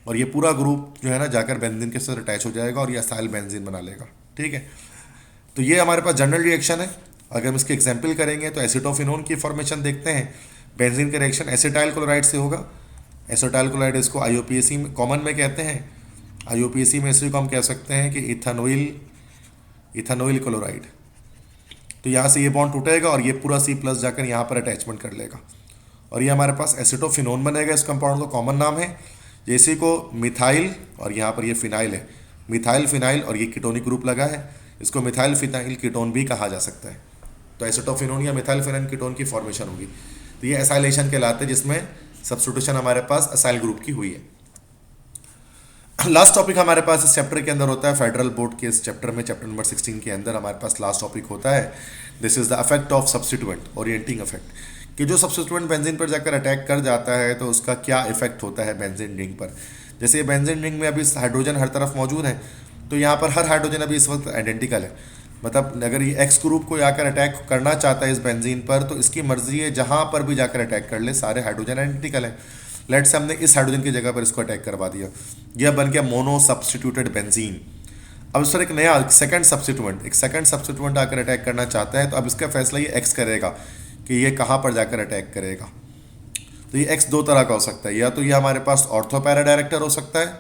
और ये पूरा ग्रुप जो है ना जाकर बेंजीन के साथ अटैच हो जाएगा और ये असाइल बेंजीन बना लेगा। ठीक है, तो ये हमारे पास जनरल रिएक्शन है। अगर हम इसके एग्जाम्पल करेंगे तो एसीटोफिनोन की फॉर्मेशन देखते हैं। बेंजीन का रिएक्शन एसिटाइल क्लोराइड से होगा। एसिटाइल क्लोराइड इसको IUPAC में कॉमन में कहते हैं। IUPAC में इसी को हम कह सकते हैं कि इथानोइल क्लोराइड। तो यहाँ से ये बॉन्ड टूटेगा और ये पूरा C+ जाकर यहाँ पर अटैचमेंट कर लेगा और ये हमारे पास एसिटोफिनोन बनेगा। इस कंपाउंड का कॉमन नाम है। जैसे को मिथाइल और यहाँ पर ये फिनाइल है, मिथाइल फिनाइल और ये कीटोनिक ग्रुप लगा है, इसको मिथाइल फिनाइल कीटोन भी कहा जा सकता है। तो एसिटोफिनोन या मिथाइल फिनाइल कीटोन की फॉर्मेशन होगी। तो ये एसाइलेशन कहलाते हैं, जिसमें सब्स्टिट्यूशन हमारे पास असाइल ग्रुप की हुई है। लास्ट टॉपिक हमारे पास इस चैप्टर के अंदर होता है, फेडरल बोर्ड के इस चैप्टर में, चैप्टर नंबर 16 के अंदर हमारे पास लास्ट टॉपिक होता है, this is the effect of substituent, orienting effect, कि जो सब्स्टिट्यूएंट बेंजीन पर जाकर अटैक कर जाता है तो उसका क्या इफेक्ट होता है बेंजीन रिंग पर। जैसे बेंजीन रिंग में अभी हाइड्रोजन हर तरफ मौजूद है, तो यहाँ पर हर हाइड्रोजन अभी इस वक्त आइडेंटिकल है। मतलब अगर ये एक्स ग्रुप को जाकर अटैक करना चाहता है इस बेंजीन पर, तो इसकी मर्जी है जहाँ पर भी जाकर अटैक कर ले, सारे हाइड्रोजन आइडेंटिकल है। लेट्स से हमने इस हाइड्रोजन की जगह पर इसको अटैक करवा दिया, यह बन गया मोनो सब्स्टिट्यूटेड बेंजीन। अब इस पर एक नया सेकंड सब्स्टिट्यूएंट आकर अटैक करना चाहता है, तो अब इसका फैसला ये एक्स करेगा कि ये कहाँ पर जाकर अटैक करेगा। तो ये एक्स दो तरह का हो सकता है, या तो ये हमारे पास ऑर्थो पैरा डायरेक्टर हो सकता है,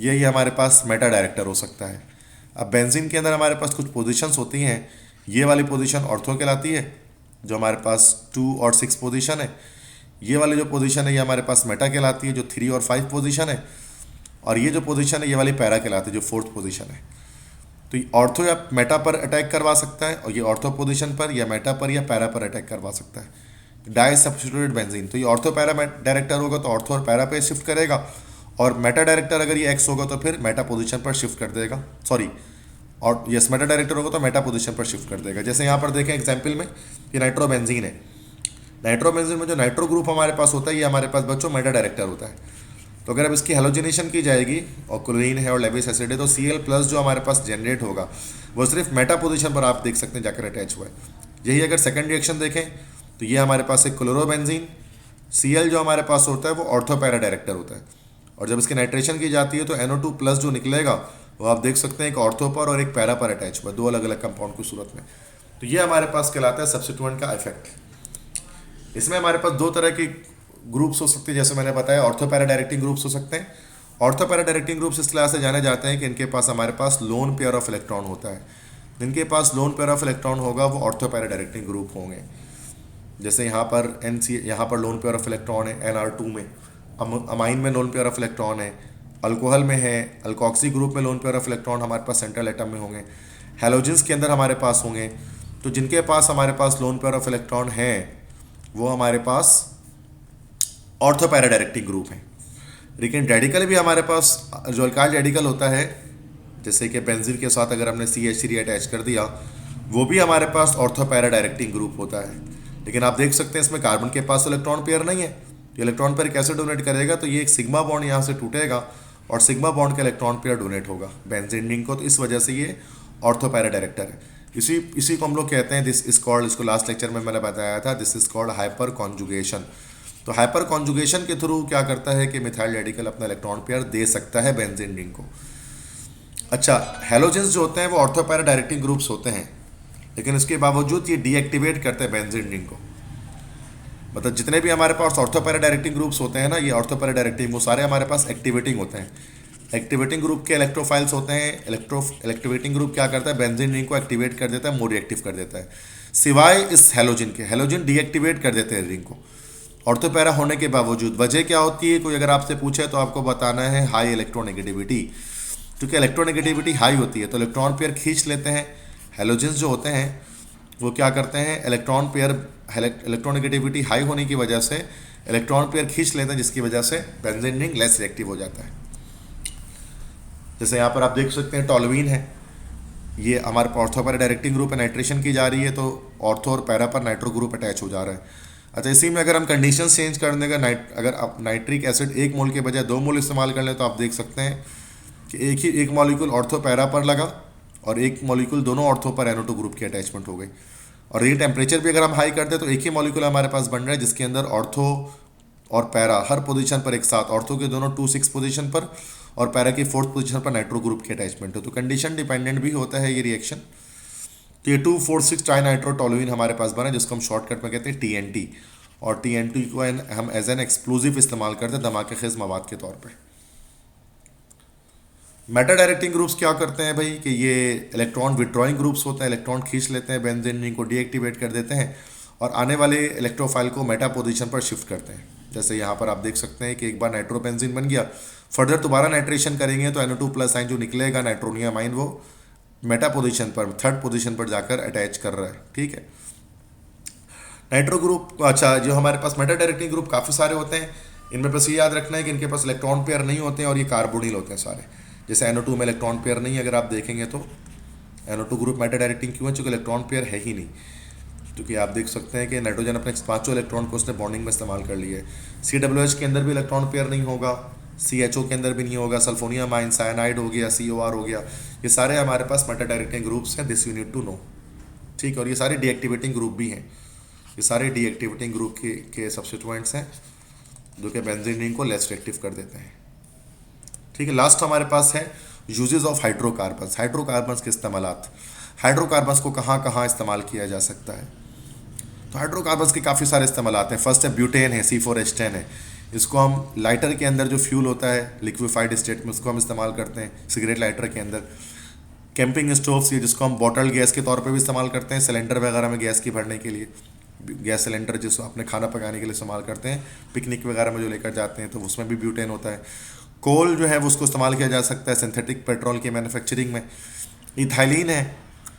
या ये हमारे पास मेटा डायरेक्टर हो सकता है। अब बेंजीन के अंदर हमारे पास कुछ पोजीशंस होती हैं, ये वाली पोजीशन ऑर्थो कहलाती है, जो हमारे पास 2 और 6 पोजीशन है। ये वाली जो पोजीशन है ये हमारे पास मेटा कहलाती है, जो 3 और 5 पोजीशन है। और ये जो पोजीशन है ये वाली पैरा कहलाती है, जो 4th पोजीशन है। तो ये ऑर्थो या मेटा पर अटैक करवा सकता है, और ये ऑर्थो पोजीशन पर या मेटा पर या पैरा पर अटैक करवा सकता है। डाई सब्स्टिट्यूटेड बेंजीन, तो ये ऑर्थो पैरा डायरेक्टर होगा तो ऑर्थो और पैरा पे शिफ्ट करेगा, और मेटा डायरेक्टर अगर ये एक्स होगा तो फिर मेटा पोजीशन पर शिफ्ट कर देगा, सॉरी, और यस मेटा डायरेक्टर होगा तो मेटा पोजीशन पर शिफ्ट कर देगा। जैसे यहाँ पर देखें एग्जाम्पल में, ये नाइट्रोबेंजीन है। नाइट्रोबेंजीन में जो नाइट्रो ग्रुप हमारे पास होता है, ये हमारे पास बच्चों मेटा डायरेक्टर होता है। तो अगर अब इसकी हेलोजिनेशन की जाएगी और क्लोरीन है और लेविस एसिड है, तो Cl+ जो हमारे पास जनरेट होगा वो सिर्फ मेटा पोजीशन पर आप देख सकते हैं जाकर अटैच हुआ है। यही अगर सेकंड रिएक्शन देखें तो ये हमारे पास एक क्लोरोबेंजीन, Cl जो हमारे पास होता है वो ऑर्थो पैरा डायरेक्टर होता है, और जब इसकी नाइट्रेशन की जाती है तो NO2+ जो निकलेगा वो आप देख सकते हैं एक ऑर्थो पर और एक पैरा पर अटैच हुआ है, दो अलग अलग कंपाउंड की सूरत में। तो ये हमारे पास कहलाता है सब्स्टिट्यूएंट का इफेक्ट। इसमें हमारे पास दो तरह की ग्रुप्स हो सकते हैं, जैसे मैंने बताया ऑर्थो पैरा डायरेक्टिंग ग्रुप्स हो सकते हैं। ऑर्थो पैरा डायरेक्टिंग ग्रुप्स इस तरह से जाने जाते हैं कि इनके पास हमारे पास लोन पेयर ऑफ इलेक्ट्रॉन होता है। जिनके पास लोन पेयर ऑफ इलेक्ट्रॉन होगा वो ऑर्थो पैरा डायरेक्टिंग ग्रुप होंगे। जैसे यहाँ पर यहाँ पर लोन पेयर ऑफ इलेक्ट्रॉन है Nr2 में, अमाइन में लोन पेयर ऑफ इलेक्ट्रॉन है, अल्कोहल में है, अल्कोक्सी ग्रुप में लोन पेयर ऑफ इलेक्ट्रॉन हमारे पास सेंट्रल एटम में होंगे, हैलोजेंस के अंदर हमारे पास होंगे। तो जिनके पास हमारे पास लोन पेयर ऑफ इलेक्ट्रॉन है वो हमारे पास ऑर्थो पैरा डायरेक्टिंग ग्रुप है। लेकिन रेडिकल भी हमारे पास जो अल्काइल रेडिकल होता है, जैसे कि बेंजीन के साथ अगर हमने CH3 अटैच कर दिया, वो भी हमारे पास ऑर्थो पैरा डायरेक्टिंग ग्रुप होता है। लेकिन आप देख सकते हैं इसमें कार्बन के पास इलेक्ट्रॉन पेयर नहीं है, तो इलेक्ट्रॉन पेयर कैसे डोनेट करेगा, तो ये एक सिग्मा बॉन्ड यहाँ से टूटेगा और सिग्मा बॉन्ड का इलेक्ट्रॉन पेयर डोनेट होगा बेंजीन रिंग को, तो इस वजह से ये ऑर्थो पैरा डायरेक्टर है। इसी को हम लोग कहते हैं, दिस इज कॉल्ड, इसको लास्ट लेक्चर में मैंने बताया था, this is called hyper conjugation. तो हाइपर कॉन्जुगेशन के थ्रू क्या करता है कि मिथाइल रेडिकल अपना इलेक्ट्रॉन पेयर दे सकता है बेंजीन रिंग को। अच्छा, हैलोजेंस जो होते हैं वो ऑर्थो पैरा डायरेक्टिंग ग्रुप्स होते हैं, लेकिन इसके बावजूद ये डीएक्टिवेट करते हैं बेंजीन रिंग को। मतलब जितने भी हमारे पास ऑर्थो पैरा डायरेक्टिंग ग्रुप्स होते हैं ना, ये ऑर्थो पैरा डायरेक्टिंग वो सारे हमारे पास एक्टिवेटिंग होते हैं। एक्टिवेटिंग ग्रुप के इलेक्ट्रोफाइल्स होते हैं। एक्टिवेटिंग ग्रुप क्या करता है, बेंजीन रिंग को एक्टिवेट कर देता है, मोर रिएक्टिव कर देता है, सिवाय इस हैलोजन के। हैलोजन डीएक्टिवेट कर देते हैं रिंग को ऑर्थोपैरा होने के बावजूद। वजह क्या होती है, कोई अगर आपसे पूछे तो आपको बताना है हाई इलेक्ट्रोनेगेटिविटी। क्योंकि इलेक्ट्रोनेगेटिविटी हाई होती है तो इलेक्ट्रॉन पेयर खींच लेते हैं। हैलोजेंस जो होते हैं वो क्या करते हैं, इलेक्ट्रोनेगेटिविटी हाई होने की वजह से इलेक्ट्रॉन पेयर खींच लेते हैं, जिसकी वजह से बेंजीन रिंग लेस रिएक्टिव हो जाता है। जैसे यहाँ पर आप देख सकते हैं टॉलुइन है, ये हमारे ऑर्थो पर डायरेक्टिंग ग्रुप है, नाइट्रेशन की जा रही है तो ऑर्थो और पैरा पर नाइट्रो ग्रुप अटैच हो जा रहा है। अच्छा, इसी में अगर हम कंडीशन चेंज कर देंगे, अगर आप नाइट्रिक एसिड 1 मोल के बजाय 2 मोल इस्तेमाल कर लें तो आप देख सकते हैं कि एक मॉलिक्यूल ऑर्थो पैरा पर लगा और एक मॉलिक्यूल दोनों ऑर्थो पर NO2 ग्रुप की अटैचमेंट हो गई। और ये टेम्परेचर भी अगर हम हाई कर दें तो एक ही मॉलिक्यूल हमारे पास बन रहा है जिसके अंदर ऑर्थो और पैरा हर पोजीशन पर एक साथ, ऑर्थो के दोनों 2,6 पोजीशन पर और पैरा की 4th पोजीशन पर नाइट्रो ग्रुप की अटैचमेंट हो। तो कंडीशन डिपेंडेंट भी होता है ये रिएक्शन। तो ये 2,4,6 ट्राइनाइट्रोटोलुइन हमारे पास बना जिसको हम शॉर्टकट में कहते हैं TNT। और TNT को हम एज एन एक्सप्लोजिव इस्तेमाल करते हैं धमाके खेज मवाद के तौर पे। मेटा डायरेक्टिंग ग्रुप्स क्या करते हैं भाई कि ये इलेक्ट्रॉन विड्रॉइंग ग्रुप्स होते हैं, इलेक्ट्रॉन खींच लेते हैं, बेंजीन रिंग को डीएक्टिवेट कर देते हैं और आने वाले इलेक्ट्रोफाइल को मेटा पोजीशन पर शिफ्ट करते हैं। जैसे यहाँ पर आप देख सकते हैं कि एक बार नाइट्रोबेंजीन बन गया, फर्दर दोबारा नाइट्रेशन करेंगे तो NO2+ आइन जो निकलेगा नाइट्रोनियम आइन वो मेटा पोजीशन पर 3rd पोजीशन पर जाकर अटैच कर रहा है। ठीक है, नाइट्रो ग्रुप। अच्छा, जो हमारे पास मेटा डायरेक्टिंग ग्रुप काफ़ी सारे होते हैं, इनमें बस ये याद रखना है कि इनके पास इलेक्ट्रॉन पेयर नहीं होते हैं और ये कार्बोनिल होते हैं सारे। जैसे NO2 में इलेक्ट्रॉन पेयर नहीं है, अगर आप देखेंगे तो NO2 ग्रुप मेटा डायरेक्टिंग क्यों है, चूँकि इलेक्ट्रॉन पेयर है ही नहीं। क्योंकि आप देख सकते हैं कि नाइट्रोजन अपने 5 इलेक्ट्रॉन को उसने बॉन्डिंग में इस्तेमाल कर लिया है। COOH के अंदर भी इलेक्ट्रॉन पेयर नहीं होगा, CHO के अंदर भी नहीं होगा, सल्फोनियम आइन, साइनाइड हो गया, COR हो गया, ये सारे हमारे पास मेटा डायरेक्टिंग ग्रुप्स हैं। This you need to know. ठीक है, और ये सारे डीएक्टिवेटिंग ग्रुप भी हैं, ये सारे डीएक्टिवेटिंग ग्रुप के सब्स्टिट्यूएंट्स हैं जो कि बेंजीन रिंग को लेस रिएक्टिव कर देते हैं। ठीक है, लास्ट हमारे पास है यूजेस ऑफ हाइड्रोकार्बन्स। हाइड्रोकार्बन्स के इस्तेमालात, हाइड्रोकार्बन्स को कहाँ कहाँ इस्तेमाल किया जा सकता है। तो हाइड्रोकार्बन्स के काफ़ी सारे इस्तेमालात हैं। फर्स्ट है ब्यूटेन है, C4H10 है, इसको हम लाइटर के अंदर जो फ्यूल होता है लिक्विफाइड स्टेट में उसको हम इस्तेमाल करते हैं सिगरेट लाइटर के अंदर। कैंपिंग स्टोव्स ये जिसको हम बॉटल गैस के तौर पे भी इस्तेमाल करते हैं, सिलेंडर वगैरह में गैस की भरने के लिए, गैस सिलेंडर जिसको अपने खाना पकाने के लिए इस्तेमाल करते हैं, पिकनिक वगैरह में जो लेकर जाते हैं तो उसमें भी ब्यूटेन होता है। कोल जो है वो उसको इस्तेमाल किया जा सकता है सिंथेटिक पेट्रोल की मैन्युफैक्चरिंग में। इथाइलिन है,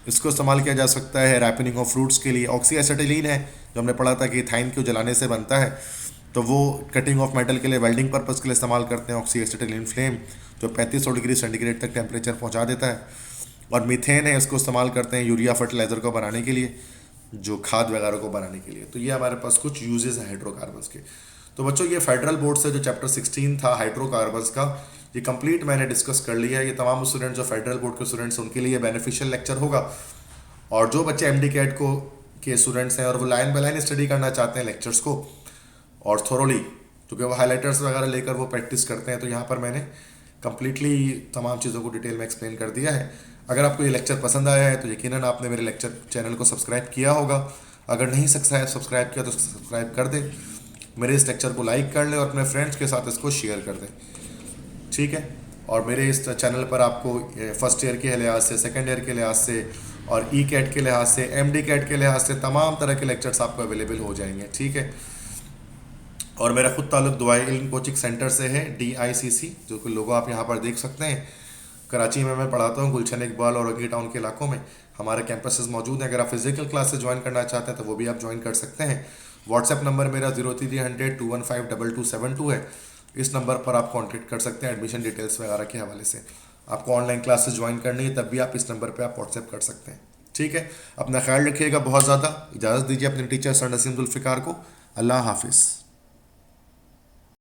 इसको इस्तेमाल किया जा सकता है रैपनिंग ऑफ फ्रूट्स के लिए। ऑक्सी एसिटिलीन है जो हमने पढ़ा था कि इथाइन को जलाने से बनता है, तो वो कटिंग ऑफ मेटल के लिए, वेल्डिंग पर्पज़ के लिए इस्तेमाल करते हैं ऑक्सी एसिटिलीन फ्लेम, जो 3500 डिग्री सेंटीग्रेड तक टेम्परेचर पहुंचा देता है। और मीथेन है, इसको इस्तेमाल करते हैं यूरिया फर्टिलाइज़र को बनाने के लिए, जो खाद वगैरह को बनाने के लिए। तो ये हमारे पास कुछ यूजेस हैं हाइड्रोकार्बन्स के। तो बच्चों ये फेडरल बोर्ड से जो चैप्टर 16 था हाइड्रोकार्बन्स का, ये कंप्लीट मैंने डिस्कस कर लिया है। ये तमाम स्टूडेंट जो फेडरल बोर्ड के स्टूडेंट्स उनके लिए बेनिफिशियल लेक्चर होगा। और जो बच्चे MD कैट को के स्टूडेंट्स हैं और वो लाइन बाय लाइन स्टडी करना चाहते हैं लेक्चर्स को और थोरोली, क्योंकि वो हाईलाइटर्स वगैरह लेकर वो प्रैक्टिस करते हैं, तो यहाँ पर मैंने कंप्लीटली तमाम चीज़ों को डिटेल में एक्सप्लेन कर दिया है। अगर आपको ये लेक्चर पसंद आया है तो यकीनन आपने मेरे लेक्चर चैनल को सब्सक्राइब किया होगा। अगर नहीं सब्सक्राइब किया तो सब्सक्राइब कर दें, मेरे इस लेक्चर को लाइक कर लें और अपने फ्रेंड्स के साथ इसको शेयर कर दें। ठीक है, और मेरे इस चैनल पर आपको फर्स्ट ईयर के लिहाज से, सेकेंड ईयर के लिहाज से और कैट के लिहाज से, MD कैट के लिहाज से तमाम तरह के लेक्चर्स आपको अवेलेबल हो जाएंगे। ठीक है, और मेरा खुद ताल्लुक दुआई इल्म कोचिंग सेंटर से है, DICC, जो कि लोगो आप यहाँ पर देख सकते हैं। कराची में मैं पढ़ाता हूँ, गुलशन इकबाल और ओगी टाउन के इलाकों में हमारे कैंपसेस मौजूद हैं। अगर आप फिजिकल क्लासेस ज्वाइन करना चाहते हैं तो वो भी आप ज्वाइन कर सकते हैं। व्हाट्सएप नंबर मेरा 0300 215 2272 है। इस नंबर पर आप कॉन्टेक्ट कर सकते हैं एडमिशन डिटेल्स वगैरह के हवाले से। आपको ऑनलाइन क्लासेस ज्वाइन करनी है तब भी आप इस नंबर पर आप व्हाट्सएप कर सकते हैं। ठीक है, अपना ख्याल रखिएगा बहुत ज़्यादा। इजाज़त दीजिए अपने टीचर सर नसीम जुल्फ़िकार को। अल्लाह हाफिज़।